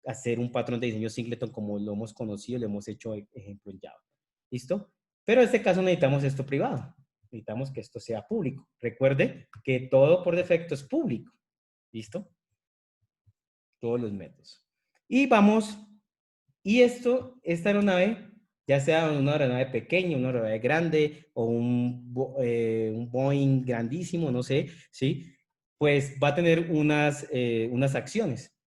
hacer un patrón de diseño singleton como lo hemos conocido, lo hemos hecho ejemplo en Java. ¿Listo? Pero en este caso necesitamos esto privado. Necesitamos que esto sea público. Recuerde que todo por defecto es público. ¿Listo? Todos los métodos. Y vamos, y esta aeronave, ya sea una aeronave pequeña, una aeronave grande o un Boeing grandísimo, no sé, ¿sí? Pues va a tener unas acciones.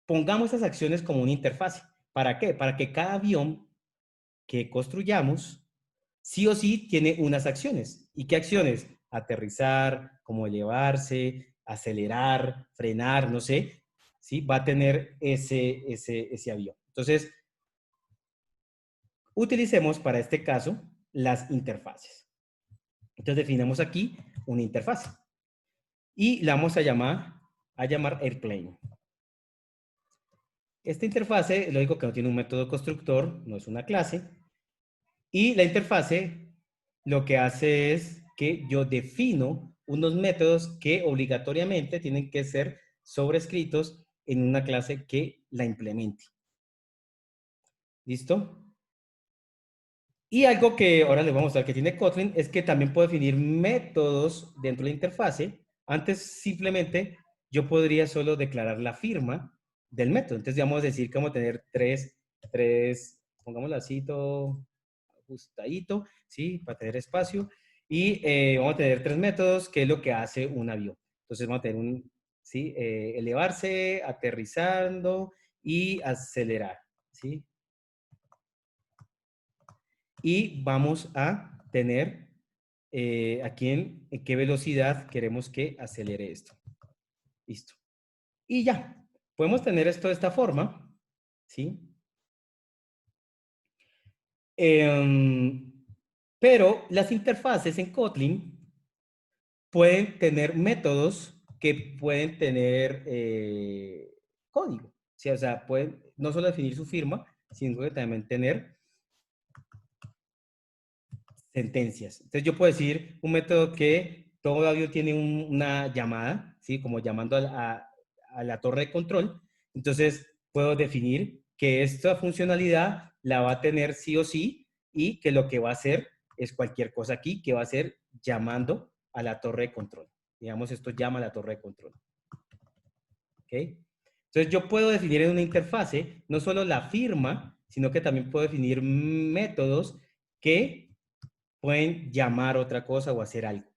Pongamos esas acciones como una interfaz. ¿Para qué? Para que cada avión que construyamos, sí o sí, tiene unas acciones. ¿Y qué acciones? Aterrizar, como elevarse, acelerar, frenar, no sé, ¿sí? Va a tener ese avión. Entonces, utilicemos para este caso las interfaces. Entonces, definimos aquí una interfaz. Y la vamos a llamar Airplane. Esta interfase, lo digo que no tiene un método constructor, no es una clase. Y la interfase lo que hace es que yo defino unos métodos que obligatoriamente tienen que ser sobrescritos en una clase que la implemente. ¿Listo? Y algo que ahora les vamos a mostrar que tiene Kotlin es que también puedo definir métodos dentro de la interfase. Antes simplemente yo podría solo declarar la firma del método. Entonces vamos a decir que vamos a tener tres, pongámoslo así, todo ajustadito, ¿sí? Para tener espacio. Y vamos a tener tres métodos, que es lo que hace un avión. Entonces vamos a tener un, ¿sí? Elevarse, aterrizando y acelerar, ¿sí? Y vamos a tener aquí en qué velocidad queremos que acelere esto. Listo. Y ya. Podemos tener esto de esta forma, ¿sí? Pero las interfaces en Kotlin pueden tener métodos que pueden tener código. ¿Sí? O sea, pueden no solo definir su firma, sino que también tener sentencias. Entonces yo puedo decir un método que todo audio tiene una llamada, ¿sí? Como llamando a la torre de control. Entonces puedo definir que esta funcionalidad la va a tener sí o sí y que lo que va a hacer es cualquier cosa aquí que va a ser llamando a la torre de control. Digamos, esto llama a la torre de control. ¿Ok? Entonces yo puedo definir en una interfase no solo la firma, sino que también puedo definir métodos que pueden llamar otra cosa o hacer algo.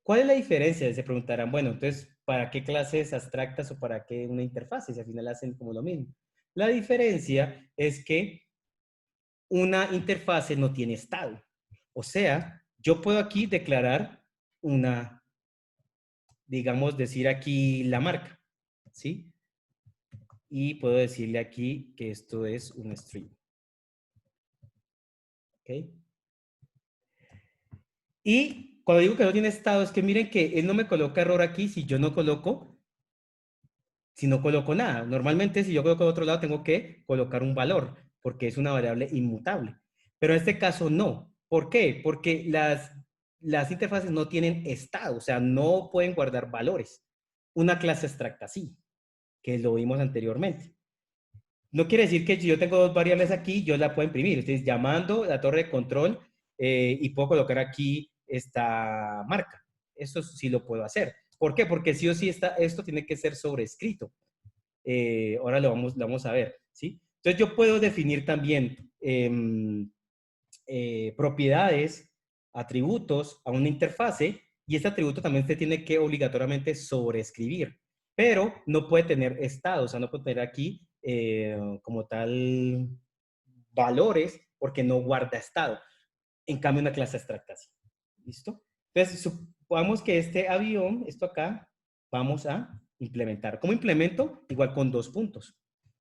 ¿Cuál es la diferencia? Se preguntarán, bueno, entonces, ¿para qué clases abstractas o para qué una interfaz? Si al final hacen como lo mismo. La diferencia es que una interfase no tiene estado. O sea, yo puedo aquí declarar una, digamos, decir aquí la marca, ¿sí? Y puedo decirle aquí que esto es un string. ¿Ok? Y cuando digo que no tiene estado, es que miren que él no me coloca error aquí si yo no coloco, si no coloco nada. Normalmente, si yo coloco de otro lado, tengo que colocar un valor, porque es una variable inmutable. Pero en este caso no. ¿Por qué? Porque las interfaces no tienen estado, o sea, no pueden guardar valores. Una clase abstracta sí, que lo vimos anteriormente. No quiere decir que si yo tengo dos variables aquí, yo la puedo imprimir. Estoy llamando a la torre de control y puedo colocar aquí esta marca. Eso sí lo puedo hacer. ¿Por qué? Porque sí o sí esto tiene que ser sobrescrito. Ahora lo vamos a ver, ¿sí? Entonces yo puedo definir también propiedades, atributos a una interfase y este atributo también se tiene que obligatoriamente sobreescribir, pero no puede tener estado, o sea, no puede tener aquí como tal valores porque no guarda estado. En cambio, una clase abstracta sí. ¿Listo? Entonces, supongamos que este avión, esto acá, vamos a implementar. ¿Cómo implemento? Igual con dos puntos.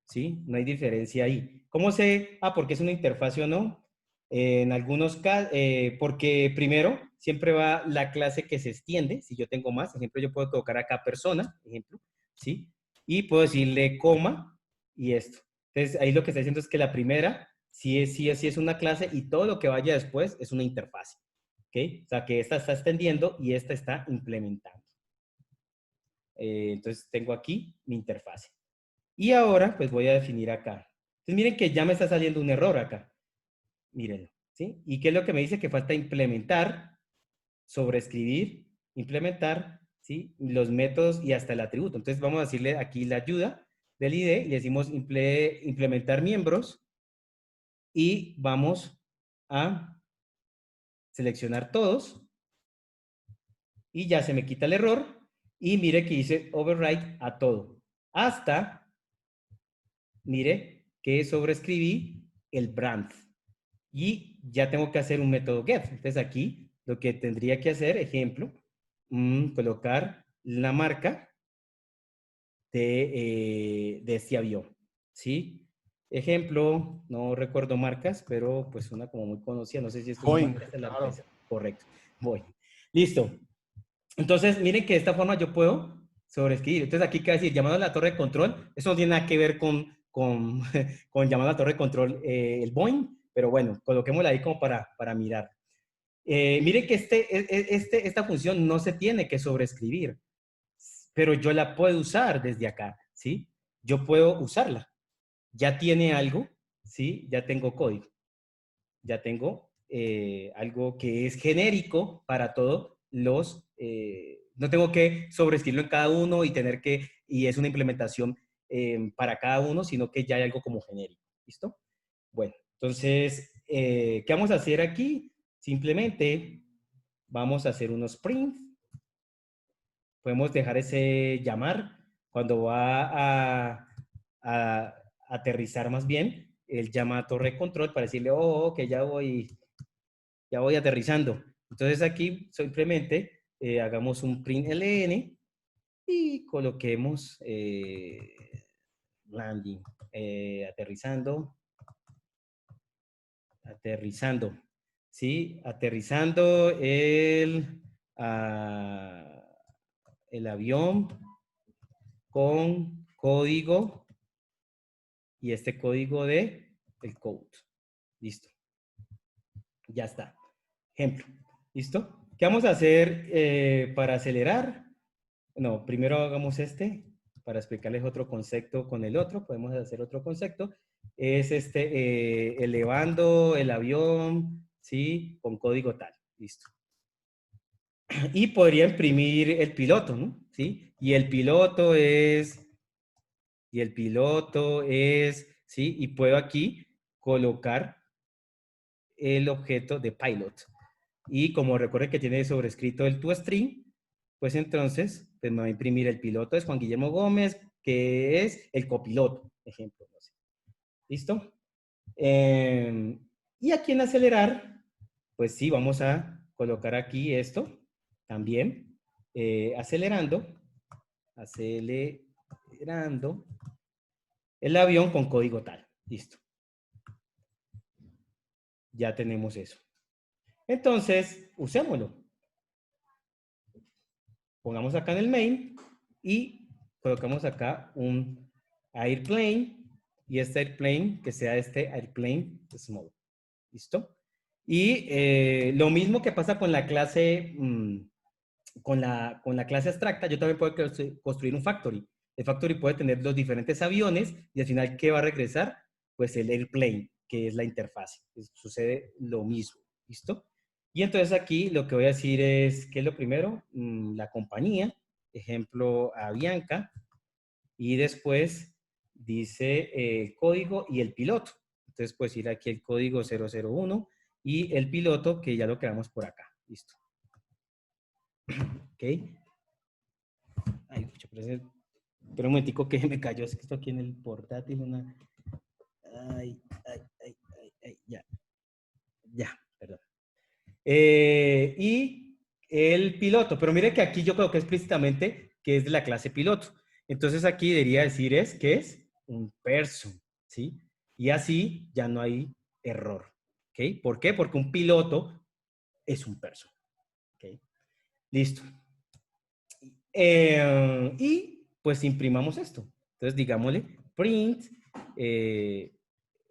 ¿Sí? No hay diferencia ahí. ¿Cómo sé? Porque es una interfaz o no. En algunos casos, porque primero siempre va la clase que se extiende. Si yo tengo más, ejemplo, yo puedo colocar acá persona, ejemplo, ¿sí? Y puedo decirle coma y esto. Entonces, ahí lo que está diciendo es que la primera sí es una clase y todo lo que vaya después es una interfaz. ¿Ok? O sea, que esta está extendiendo y esta está implementando. Entonces, tengo aquí mi interfaz. Y ahora, pues voy a definir acá. Entonces, miren que ya me está saliendo un error acá. Mírenlo, ¿sí? ¿Y qué es lo que me dice? Que falta implementar, sobreescribir, implementar, ¿sí? Los métodos y hasta el atributo. Entonces, vamos a decirle aquí la ayuda del IDE y le decimos implementar miembros y vamos a seleccionar todos y ya se me quita el error y mire que dice override a todo. Hasta, mire que sobreescribí el brand y ya tengo que hacer un método get. Entonces aquí lo que tendría que hacer, ejemplo, colocar la marca de este avión, ¿sí? Ejemplo, no recuerdo marcas, pero pues una como muy conocida, no sé si esto es una Boeing, marca de la claro. empresa. Correcto, voy. Listo. Entonces, miren que de esta forma yo puedo sobreescribir. Entonces, aquí, ¿qué va a decir? Llamando a la torre de control. Eso no tiene nada que ver con llamando a la torre de control el Boeing, pero bueno, coloquémosla ahí como para mirar. Mire que esta función no se tiene que sobreescribir, pero yo la puedo usar desde acá, ¿sí? Yo puedo usarla. Ya tiene algo, ¿sí? Ya tengo código. Ya tengo algo que es genérico para todos los... no tengo que sobreescribirlo en cada uno y y es una implementación para cada uno, sino que ya hay algo como genérico. ¿Listo? Bueno, entonces, ¿qué vamos a hacer aquí? Simplemente vamos a hacer unos print. Podemos dejar ese llamar cuando va a aterrizar más bien. Él llama a torre de control para decirle, oh, que ya voy aterrizando. Entonces aquí simplemente hagamos un print ln y coloquemos landing, aterrizando, ¿sí? Aterrizando el avión con código y este código de el code. Listo. Ya está. Ejemplo. ¿Listo? ¿Qué vamos a hacer para acelerar? No, primero hagamos para explicarles otro concepto con el otro. Podemos hacer otro concepto. Es elevando el avión, ¿sí? Con código tal. Listo. Y podría imprimir el piloto, ¿no? ¿Sí? Y el piloto es, ¿sí? Y puedo aquí colocar el objeto de pilot. Y como recuerden que tiene sobrescrito el toString, pues entonces pues me va a imprimir el piloto, es Juan Guillermo Gómez, que es el copiloto, ejemplo. No sé. ¿Listo? Y aquí en acelerar, pues sí, vamos a colocar aquí esto también, acelerando el avión con código tal. Listo. Ya tenemos eso. Entonces, usémoslo. Pongamos acá en el main y colocamos acá un airplane y este airplane que sea este airplane small. ¿Listo? Y lo mismo que pasa con la clase con la clase abstracta, yo también puedo construir un factory. El factory puede tener los diferentes aviones y al final, ¿qué va a regresar? Pues el airplane, que es la interfase. Sucede lo mismo. ¿Listo? Y entonces aquí lo que voy a decir es, ¿qué es lo primero? La compañía, ejemplo, Avianca, y después dice el código y el piloto. Entonces puedes ir aquí el código 001 y el piloto que ya lo creamos por acá. Listo. ¿Ok? Ay, pero un momentico que me cayó esto aquí en el portátil. Ya. Ya, perdón. Y el piloto, pero mire que aquí yo creo que explícitamente que es de la clase piloto. Entonces aquí debería decir que es un person, ¿sí? Y así ya no hay error, ¿ok? ¿Por qué? Porque un piloto es un person, ¿ok? Listo. Y pues imprimamos esto. Entonces digámosle print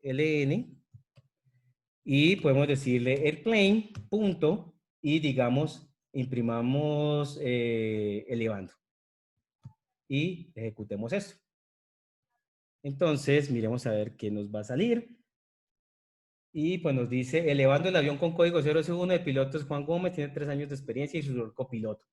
ln y podemos decirle airplane punto y digamos imprimamos elevando y ejecutemos esto. Entonces miremos a ver qué nos va a salir. Y pues nos dice, elevando el avión con código 001, el piloto es Juan Gómez, tiene 3 años de experiencia y su copiloto.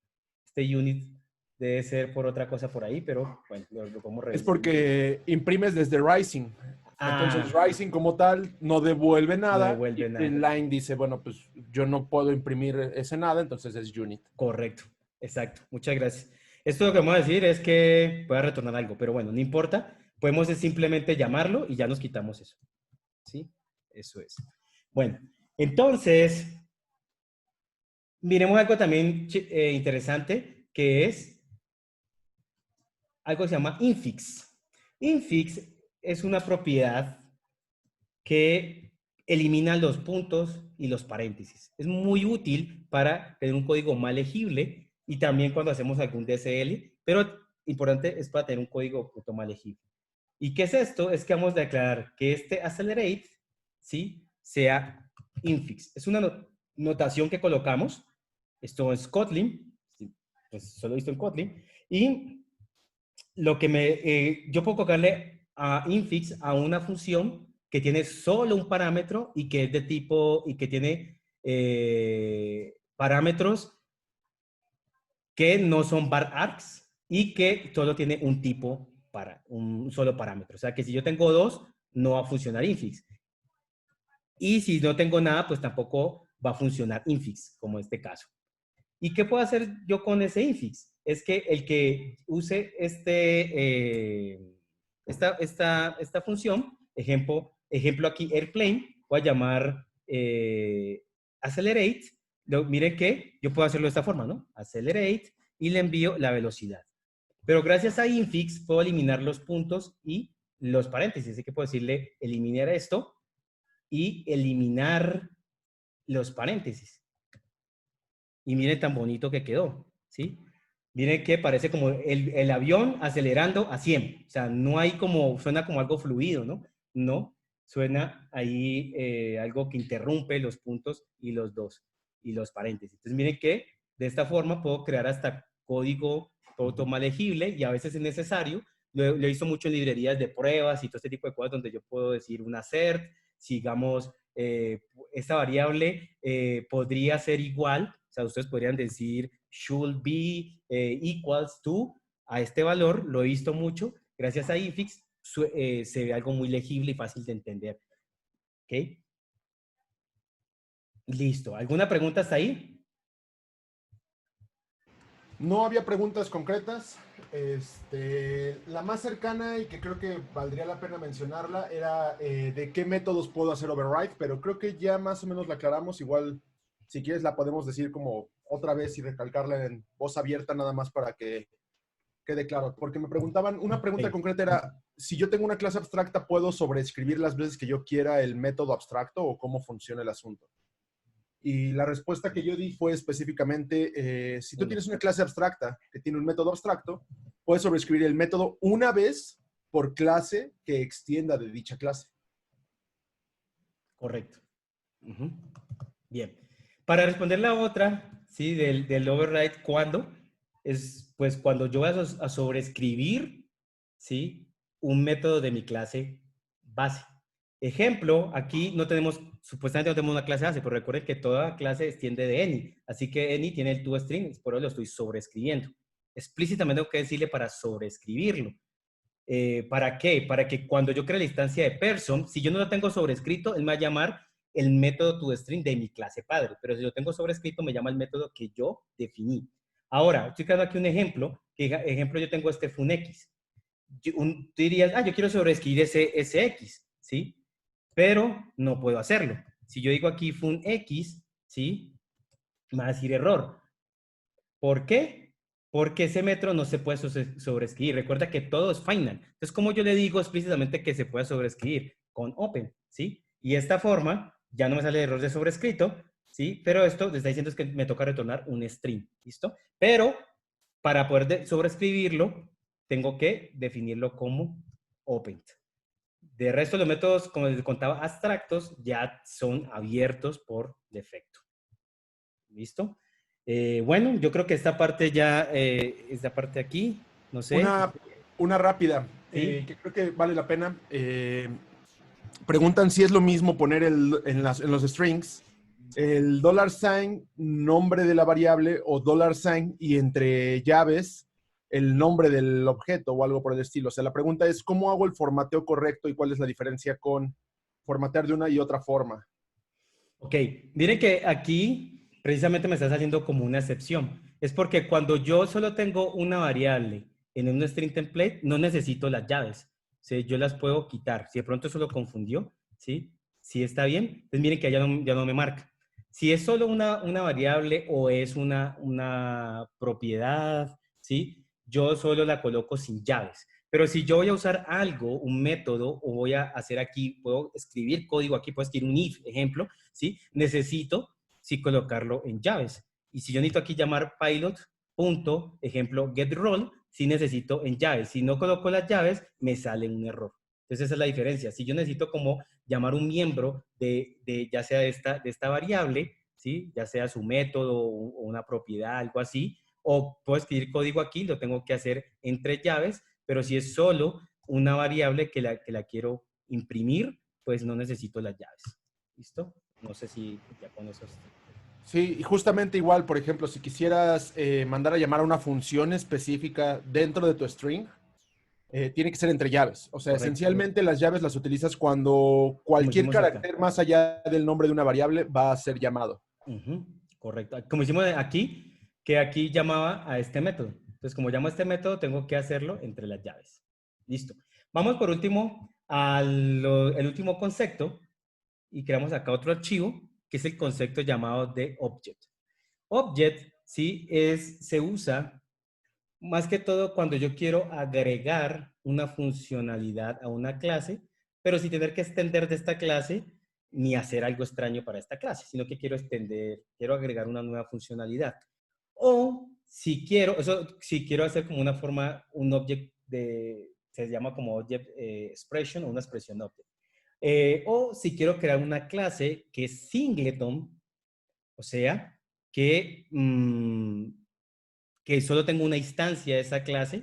Este unit debe ser por otra cosa por ahí, pero bueno, lo podemos Es revisar. porque imprimes desde Rising. Entonces, Ah, Rising como tal no devuelve no nada y devuelve nada. Printline dice, bueno, pues yo no puedo imprimir ese nada, entonces es unit. Correcto, exacto. Muchas gracias. Esto lo que vamos a decir es que pueda retornar algo, pero bueno, no importa. Podemos simplemente llamarlo y ya nos quitamos eso. ¿Sí? Eso es. Bueno, entonces, miremos algo también interesante, que es algo que se llama infix. Infix es una propiedad que elimina los puntos y los paréntesis. Es muy útil para tener un código más legible y también cuando hacemos algún DSL, pero importante es para tener un código un poco más legible. ¿Y qué es esto? Es que vamos a declarar que este accelerate, ¿sí? Sea infix. Es una notación que colocamos. Esto es Kotlin, pues solo he visto en Kotlin. Y lo que yo puedo colocarle a infix a una función que tiene solo un parámetro y que es de tipo, y que tiene parámetros que no son var args y que solo tiene un tipo para un solo parámetro. O sea que si yo tengo dos, no va a funcionar infix. Y si no tengo nada, pues tampoco va a funcionar infix, como en este caso. ¿Y qué puedo hacer yo con ese infix? Es que el que use esta función, ejemplo aquí, airplane, voy a llamar accelerate. Miren que yo puedo hacerlo de esta forma, ¿no? Accelerate y le envío la velocidad. Pero gracias a infix puedo eliminar los puntos y los paréntesis. Así que puedo decirle eliminar esto y eliminar los paréntesis. Y miren tan bonito que quedó, ¿sí? Miren que parece como el avión acelerando a 100. O sea, no hay como, suena como algo fluido, ¿no? No, suena ahí algo que interrumpe los puntos y los dos, y los paréntesis. Entonces miren que de esta forma puedo crear hasta código todo legible y a veces es necesario. Lo he visto mucho en librerías de pruebas y todo este tipo de cosas donde yo puedo decir un assert, sigamos, esta variable podría ser igual, o sea, ustedes podrían decir should be equals to a este valor, lo he visto mucho, gracias a infix se ve algo muy legible y fácil de entender. ¿Ok? Listo. ¿Alguna pregunta hasta ahí? No había preguntas concretas. La más cercana y que creo que valdría la pena mencionarla era de qué métodos puedo hacer override, pero creo que ya más o menos la aclaramos. Igual, si quieres, la podemos decir como otra vez y recalcarla en voz abierta nada más para que quede claro. Porque me preguntaban, una pregunta Sí. concreta era, si yo tengo una clase abstracta, ¿puedo sobreescribir las veces que yo quiera el método abstracto o cómo funciona el asunto? Y la respuesta que yo di fue específicamente, si tú tienes una clase abstracta que tiene un método abstracto, puedes sobreescribir el método una vez por clase que extienda de dicha clase. Correcto. Bien. Para responder la otra, ¿sí? Del override, ¿cuándo? Es pues cuando yo voy a sobreescribir, ¿sí? Un método de mi clase base. Ejemplo, aquí no tenemos, supuestamente no tenemos una clase base, pero recuerden que toda clase extiende de any. Así que any tiene el toString, por eso lo estoy sobreescribiendo. Explícitamente tengo que decirle para sobreescribirlo. ¿Para qué? Para que cuando yo cree la instancia de person, si yo no lo tengo sobrescrito, él me va a llamar el método toString de mi clase padre. Pero si lo tengo sobrescrito, me llama el método que yo definí. Ahora, estoy creando aquí un ejemplo. Ejemplo, yo tengo este funX. Tú dirías, yo quiero sobreescribir ese X, ¿sí? Pero no puedo hacerlo. Si yo digo aquí funX, ¿sí? Me va a decir error. ¿Por qué? Porque ese método no se puede sobreescribir. Recuerda que todo es final. Entonces, ¿cómo yo le digo explícitamente que se puede sobreescribir? Con open, ¿sí? Y de esta forma, ya no me sale error de sobrescrito, ¿sí? Pero esto le está diciendo es que me toca retornar un string, ¿listo? Pero para poder sobreescribirlo, tengo que definirlo como open. De resto, los métodos, como les contaba, abstractos, ya son abiertos por defecto. ¿Listo? Bueno, yo creo que esta parte ya, esta parte aquí, no sé. Una rápida, ¿Sí? que creo que vale la pena. Preguntan si es lo mismo poner en los strings el $sign, nombre de la variable, o $sign y entre llaves el nombre del objeto o algo por el estilo. O sea, la pregunta es, ¿cómo hago el formateo correcto y cuál es la diferencia con formatear de una y otra forma? Ok, miren que aquí precisamente me está saliendo como una excepción. Es porque cuando yo solo tengo una variable en un string template, no necesito las llaves. ¿Sí? Yo las puedo quitar. Si de pronto eso lo confundió, ¿sí? Si está bien, pues miren que ya no me marca. Si es solo una variable o es una propiedad, ¿sí? Yo solo la coloco sin llaves. Pero si yo voy a usar algo, un método, o voy a hacer aquí, puedo escribir código aquí, puedo escribir un if, ejemplo, ¿sí? Necesito, sí, colocarlo en llaves. Y si yo necesito aquí llamar pilot, punto, ejemplo, get role, sí necesito en llaves. Si no coloco las llaves, me sale un error. Entonces esa es la diferencia. Si yo necesito como llamar un miembro de ya sea de esta variable, ¿sí? Ya sea su método o una propiedad, algo así, o puedo escribir código aquí, lo tengo que hacer entre llaves, pero si es solo una variable que la quiero imprimir, pues no necesito las llaves. ¿Listo? No sé si ya con eso... Sí, y justamente igual, por ejemplo, si quisieras mandar a llamar a una función específica dentro de tu string, tiene que ser entre llaves. O sea, Correcto. esencialmente las llaves las utilizas cuando Como cualquier hicimos acá. carácter más allá del nombre de una variable va a ser llamado. Ujú, correcto. Como hicimos aquí, que aquí llamaba a este método. Entonces, como llamo a este método, tengo que hacerlo entre las llaves. Listo. Vamos por último al el último concepto y creamos acá otro archivo, que es el concepto llamado de object. Object, sí, se usa más que todo cuando yo quiero agregar una funcionalidad a una clase, pero sin tener que extender de esta clase ni hacer algo extraño para esta clase, sino que quiero extender, quiero agregar una nueva funcionalidad. O si quiero, eso, si quiero hacer como una forma, un object de, se llama como object expression o una expresión object. O si quiero crear una clase que es singleton, o sea, que solo tengo una instancia de esa clase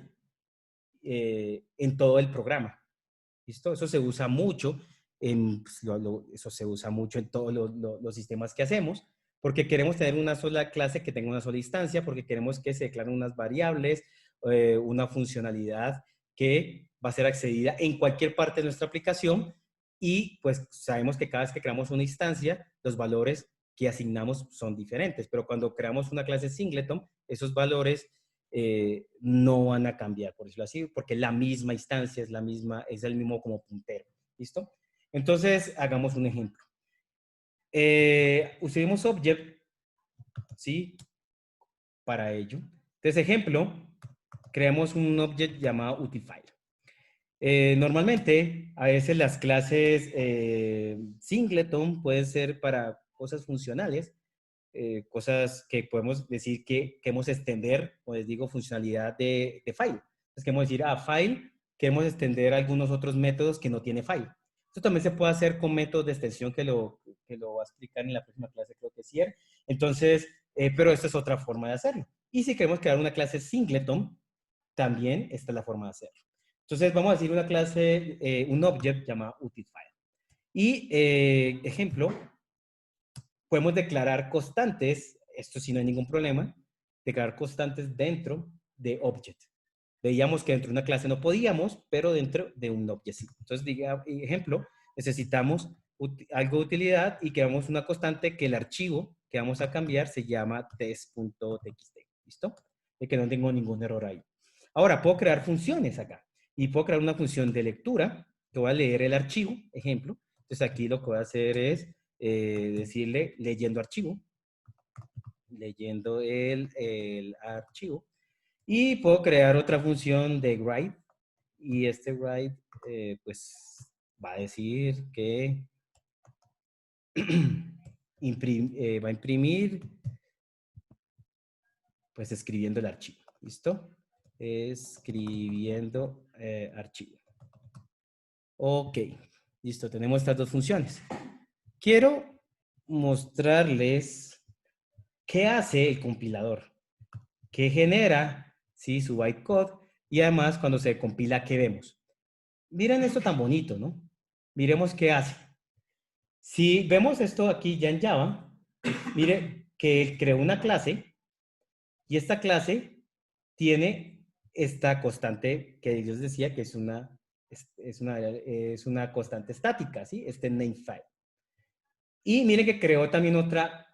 en todo el programa. ¿Listo? Eso se usa mucho, pues, eso se usa mucho en todos los sistemas que hacemos, porque queremos tener una sola clase que tenga una sola instancia, porque queremos que se declaren unas variables, una funcionalidad que va a ser accedida en cualquier parte de nuestra aplicación y pues sabemos que cada vez que creamos una instancia, los valores que asignamos son diferentes, pero cuando creamos una clase singleton, esos valores no van a cambiar, por decirlo así, porque la misma instancia es la misma, es el mismo como puntero. ¿Listo? Entonces, hagamos un ejemplo. Usemos object, ¿sí? Para ello. Entonces, ejemplo, creamos un object llamado utilify. Normalmente, a veces las clases singleton pueden ser para cosas funcionales, cosas que podemos decir que queremos extender, o les digo, funcionalidad de file. Entonces, queremos decir, file, queremos extender algunos otros métodos que no tiene file. Esto también se puede hacer con métodos de extensión que lo va a explicar en la próxima clase, creo que sí. Entonces, pero esta es otra forma de hacerlo. Y si queremos crear una clase singleton, también esta es la forma de hacerlo. Entonces, vamos a decir una clase, un object llamado utilify. Y, ejemplo, podemos declarar constantes, esto sí no hay ningún problema, declarar constantes dentro de object. Veíamos que dentro de una clase no podíamos, pero dentro de un object sí. Entonces, diga, ejemplo, necesitamos algo de utilidad y creamos una constante que el archivo que vamos a cambiar se llama test.txt. ¿Listo? De que no tengo ningún error ahí. Ahora, puedo crear funciones acá. Y puedo crear una función de lectura que voy a leer el archivo, ejemplo. Entonces, aquí lo que voy a hacer es decirle leyendo archivo, leyendo el archivo. Y puedo crear otra función de write. Y este write, pues, va a decir que va a imprimir, pues, escribiendo el archivo. ¿Listo? Escribiendo archivo. Ok. Listo, tenemos estas dos funciones. Quiero mostrarles qué hace el compilador, qué genera, ¿sí? Su bytecode, y además cuando se compila, ¿qué vemos? Miren esto tan bonito, ¿no? Miremos qué hace. Si vemos esto aquí ya en Java, mire que él creó una clase y esta clase tiene esta constante que ellos decía que es una constante estática, ¿sí? Este name file. Y mire que creó también otra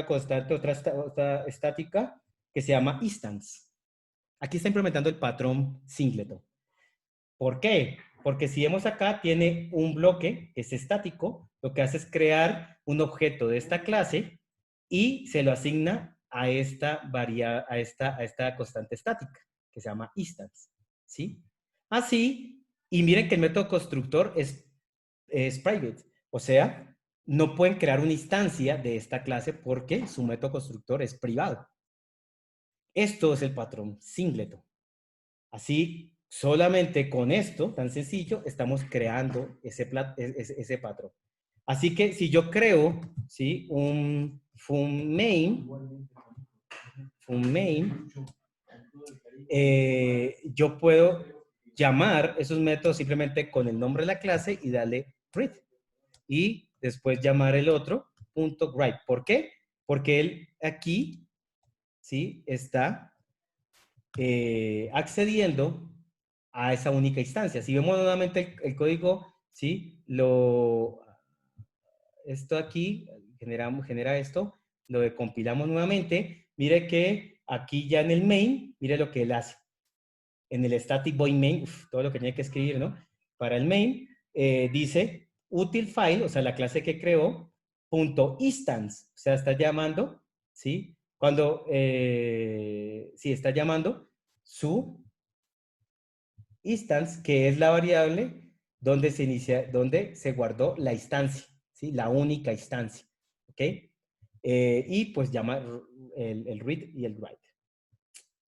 constante, otra estática que se llama instance. Aquí está implementando el patrón singleton. ¿Por qué? Porque si vemos acá, tiene un bloque que es estático, lo que hace es crear un objeto de esta clase y se lo asigna a a esta constante estática, que se llama instance, ¿sí? Así, y miren que el método constructor es private, o sea, no pueden crear una instancia de esta clase porque su método constructor es privado. Esto es el patrón singleton. Así, solamente con esto, tan sencillo, estamos creando ese patrón. Así que si yo creo, ¿sí? un main, yo puedo llamar esos métodos simplemente con el nombre de la clase y darle read. Y después llamar el otro punto write. ¿Por qué? Porque él aquí, ¿sí? está accediendo a esa única instancia. Si vemos nuevamente el código, ¿sí? Esto aquí, genera esto, lo compilamos nuevamente. Mire que aquí ya en el main, mire lo que él hace. En el static void main, todo lo que tiene que escribir, ¿no? Para el main, dice util file, o sea, la clase que creó, punto instance, o sea, está llamando, ¿sí? Cuando, sí, está llamando su instance, que es la variable donde se inicia, donde se guardó la instancia, ¿sí? La única instancia, ¿ok? Y pues llama el read y el write,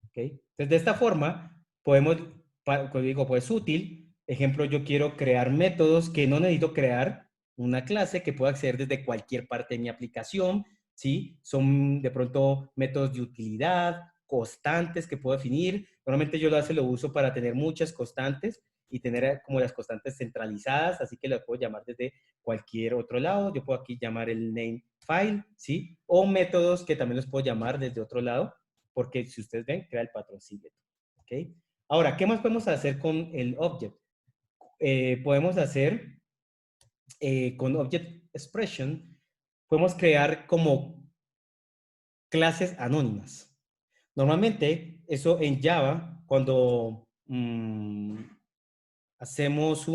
¿ok? Entonces, de esta forma, podemos, como digo, pues útil. Ejemplo, yo quiero crear métodos que no necesito crear una clase que pueda acceder desde cualquier parte de mi aplicación, ¿sí? Son de pronto métodos de utilidad, constantes que puedo definir. Normalmente yo lo uso para tener muchas constantes y tener como las constantes centralizadas, así que lo puedo llamar desde cualquier otro lado. Yo puedo aquí llamar el name file, ¿sí? O métodos que también los puedo llamar desde otro lado, porque si ustedes ven, crea el patroncillo, ¿ok? Ahora, ¿qué más podemos hacer con el object? Podemos hacer con Object Expression, podemos crear como clases anónimas. Normalmente, eso en Java, cuando hacemos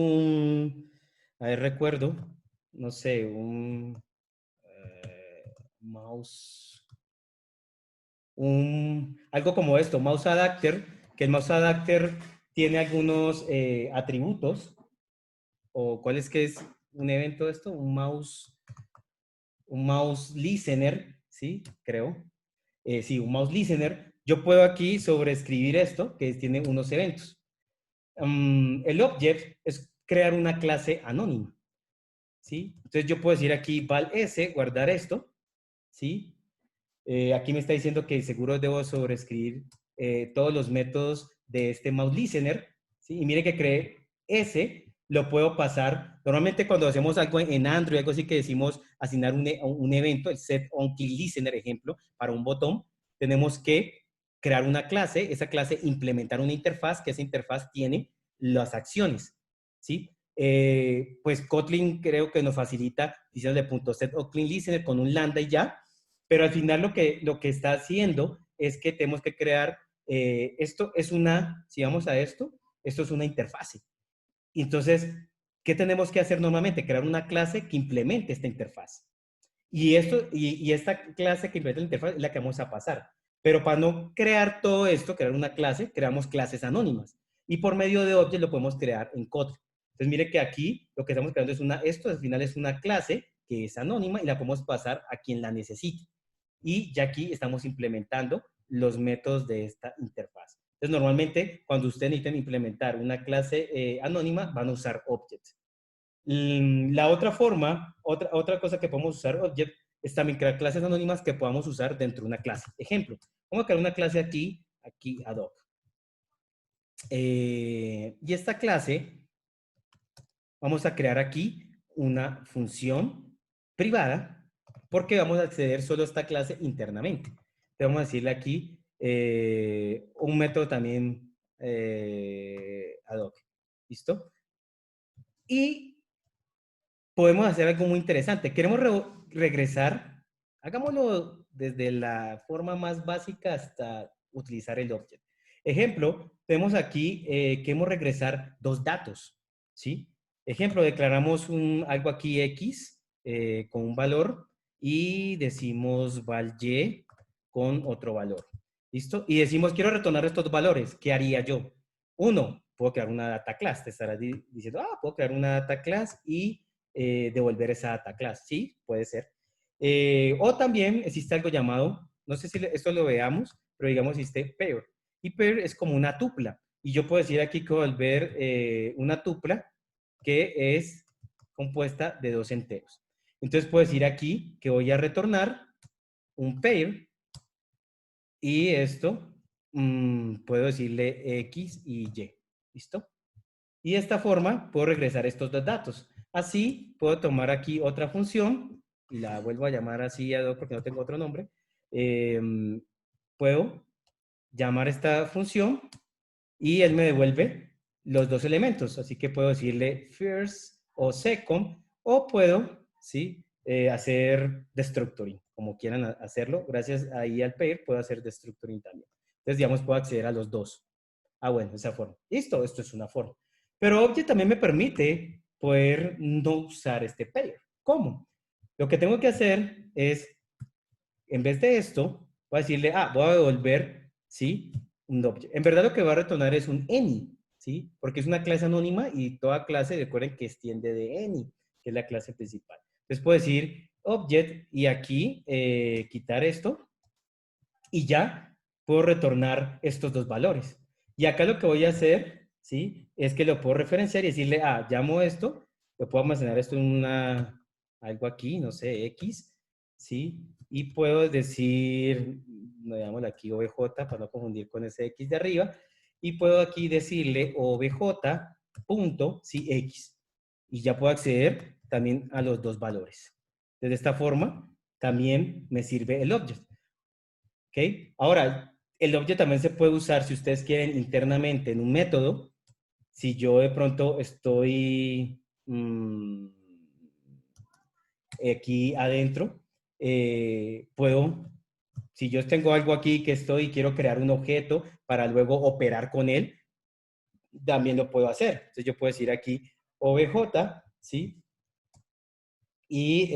a ver, recuerdo, no sé, mouse, algo como esto, mouse adapter, que el mouse adapter tiene algunos atributos, o cuál es que es un evento de esto, un mouse listener, ¿sí? Creo. Sí, un mouse listener. Yo puedo aquí sobreescribir esto, que tiene unos eventos. El object es crear una clase anónima, ¿sí? Entonces yo puedo decir aquí val s, guardar esto, ¿sí? Aquí me está diciendo que seguro debo sobreescribir todos los métodos de este mouse listener, ¿sí? Y mire que creé ese, lo puedo pasar. Normalmente cuando hacemos algo en Android, algo así que decimos asignar un evento, el set on click listener, ejemplo, para un botón, tenemos que crear una clase, esa clase implementar una interfaz, que esa interfaz tiene las acciones, ¿sí? Pues Kotlin creo que nos facilita diciendo de .set on click listener con un lambda y ya, pero al final lo que está haciendo es que tenemos que crear, esto es si vamos a esto es una interfase. Y entonces, ¿qué tenemos que hacer normalmente? Crear una clase que implemente esta interfaz. Y esta clase que implementa la interfaz es la que vamos a pasar. Pero para no crear todo esto, crear una clase, creamos clases anónimas. Y por medio de Object lo podemos crear en Kotlin. Entonces, mire que aquí lo que estamos creando es esto al final es una clase que es anónima y la podemos pasar a quien la necesite. Y ya aquí estamos implementando los métodos de esta interfaz. Entonces, normalmente, cuando ustedes necesiten implementar una clase anónima, van a usar Object. La otra forma, otra cosa que podemos usar Object es también crear clases anónimas que podamos usar dentro de una clase. Ejemplo, vamos a crear una clase aquí ad hoc. Y esta clase, vamos a crear aquí una función privada porque vamos a acceder solo a esta clase internamente. Vamos a decirle aquí un método también ad hoc. ¿Listo? Y podemos hacer algo muy interesante. Queremos regresar, hagámoslo desde la forma más básica hasta utilizar el object. Ejemplo, tenemos aquí, queremos regresar dos datos, ¿sí? Ejemplo, declaramos algo aquí X con un valor y decimos val Y con otro valor. ¿Listo? Y decimos, quiero retornar estos valores. ¿Qué haría yo? Uno, puedo crear una data class. Te estarás diciendo, puedo crear una data class y devolver esa data class. Sí, puede ser. O también existe algo llamado, no sé si esto lo veamos, pero digamos existe pair. Y pair es como una tupla. Y yo puedo decir aquí que volver una tupla que es compuesta de dos enteros. Entonces puedo decir aquí que voy a retornar un pair y esto puedo decirle X y Y. ¿Listo? Y de esta forma puedo regresar estos dos datos. Así puedo tomar aquí otra función y la vuelvo a llamar así porque no tengo otro nombre. Puedo llamar esta función y él me devuelve los dos elementos. Así que puedo decirle first o second o puedo, ¿sí? Hacer destructuring, como quieran hacerlo. Gracias ahí al pair puedo hacer destructuring también. Entonces, digamos, puedo acceder a los dos. Ah, bueno, esa forma. Listo, esto es una forma. Pero Object también me permite poder no usar este pair. ¿Cómo? Lo que tengo que hacer es, en vez de esto, voy a decirle, voy a devolver, ¿sí? Un object. En verdad lo que va a retornar es un any, ¿sí? Porque es una clase anónima y toda clase, recuerden que extiende de any, que es la clase principal. Entonces puedo decir object y aquí quitar esto y ya puedo retornar estos dos valores. Y acá lo que voy a hacer, ¿sí? Es que lo puedo referenciar y decirle, llamo esto, lo puedo almacenar esto en algo aquí, no sé, X, ¿sí? Y puedo decir, llamémoslo aquí OBJ para no confundir con ese X de arriba, y puedo aquí decirle OBJ punto, sí, X. Y ya puedo acceder también a los dos valores. De esta forma, también me sirve el object. ¿Ok? Ahora, el object también se puede usar si ustedes quieren internamente en un método. Si yo de pronto estoy aquí adentro, puedo, si yo tengo algo aquí que estoy y quiero crear un objeto para luego operar con él, también lo puedo hacer. Entonces yo puedo decir aquí obj, ¿sí? Y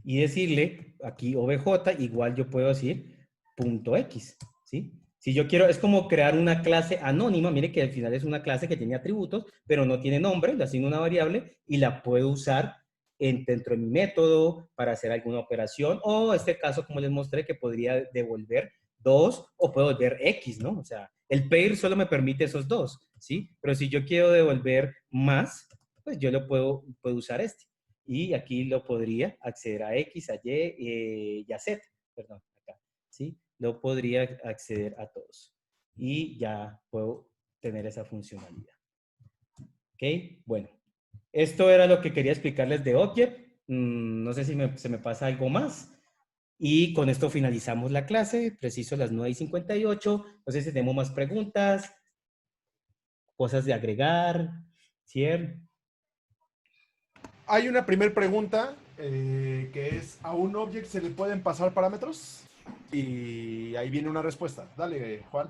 decirle aquí obj, igual yo puedo decir punto x, ¿sí? Si yo quiero, es como crear una clase anónima, mire que al final es una clase que tiene atributos, pero no tiene nombre, le asigno una variable y la puedo usar dentro de mi método para hacer alguna operación, o este caso, como les mostré, que podría devolver 2 o puedo devolver x, ¿no? O sea, el pair solo me permite esos dos, ¿sí? Pero si yo quiero devolver más, pues yo lo puedo usar este y aquí lo podría acceder a X, a Y y a Z, perdón, acá, ¿sí? Lo podría acceder a todos y ya puedo tener esa funcionalidad. ¿Ok? Bueno, esto era lo que quería explicarles de Object. No sé si se me pasa algo más. Y con esto finalizamos la clase, preciso las 9:58. No sé si tenemos más preguntas, cosas de agregar, ¿cierto? Hay una primera pregunta que es, ¿a un object se le pueden pasar parámetros? Y ahí viene una respuesta. Dale, Juan.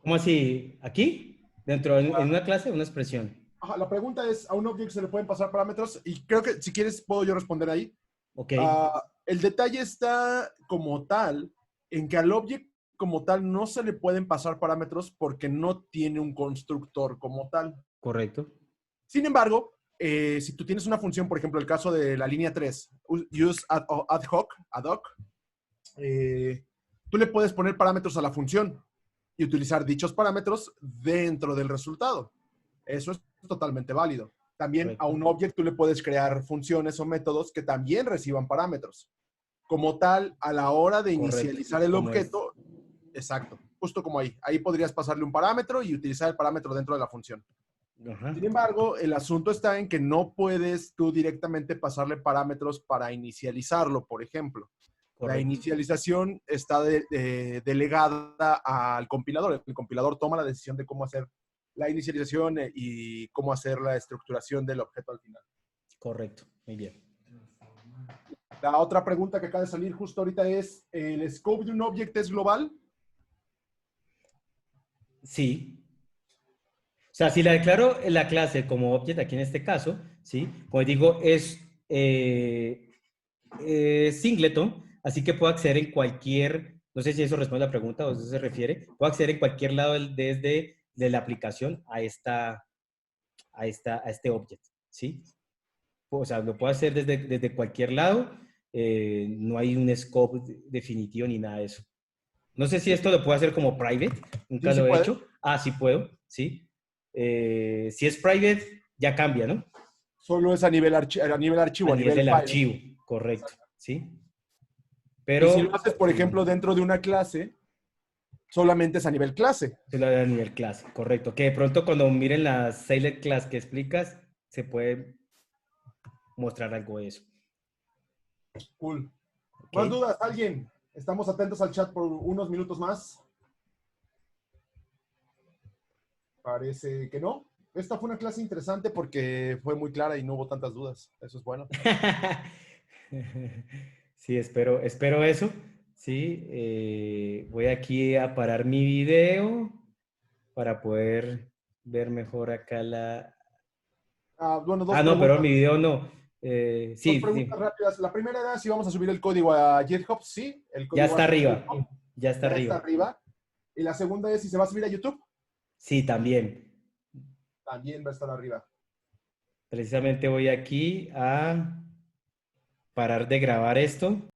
¿Cómo así? ¿Aquí? Dentro, en una clase, una expresión. Ajá, la pregunta es, ¿a un object se le pueden pasar parámetros? Y creo que si quieres puedo yo responder ahí. Ok, El detalle está como tal en que al object como tal no se le pueden pasar parámetros porque no tiene un constructor como tal. correcto. Sin embargo, si tú tienes una función, por ejemplo, el caso de la línea 3, use ad hoc, tú le puedes poner parámetros a la función y utilizar dichos parámetros dentro del resultado. Eso es totalmente válido. También a Correcto. un object tú le puedes crear funciones o métodos que también reciban parámetros. Como tal, a la hora de Correcto. inicializar el Como es. objeto, exacto, justo como ahí. Ahí podrías pasarle un parámetro y utilizar el parámetro dentro de la función. Ajá. Sin embargo, el asunto está en que no puedes tú directamente pasarle parámetros para inicializarlo, por ejemplo. La Correcto. inicialización está delegada al compilador. El compilador toma la decisión de cómo hacer la inicialización y cómo hacer la estructuración del objeto al final. Correcto. Muy bien. La otra pregunta que acaba de salir justo ahorita es, ¿el scope de un object es global? Sí. O sea, si la declaro en la clase como object, aquí en este caso, ¿sí? Como digo, es singleton, así que puedo acceder en cualquier, no sé si eso responde a la pregunta o a eso se refiere, puedo acceder en cualquier lado desde de la aplicación a este object, ¿sí? O sea, lo puedo hacer desde cualquier lado, no hay un scope definitivo ni nada de eso. No sé si esto lo puedo hacer como private, Sí, nunca sí lo he puede. hecho. Sí puedo, sí. Si es private, ya cambia, ¿no? Solo es a nivel, a nivel archivo, a a nivel nivel del file. archivo, correcto, ¿sí? Y si lo Pero haces, por ejemplo, dentro de una clase, solamente es a nivel clase. se lo da a nivel clase, correcto. Que de pronto cuando miren la Select Class que explicas, se puede mostrar algo de eso. Cool. ¿Ok? ¿Más dudas? ¿Alguien? Estamos atentos al chat por unos minutos más. Parece que no. Esta fue una clase interesante porque fue muy clara y no hubo tantas dudas. Eso es bueno. Sí, espero eso. Sí, voy aquí a parar mi video para poder ver mejor acá la... Bueno, Ah, no, pero mi video no. dos Sí, preguntas sí, rápidas. La primera era si vamos a subir el código a GitHub. Sí, el ya código va a está estar en arriba, GitHub. ya está Ya está arriba. arriba. Y la segunda es si se va a subir a YouTube. Sí, también. También va a estar arriba. Precisamente voy aquí a parar de grabar esto.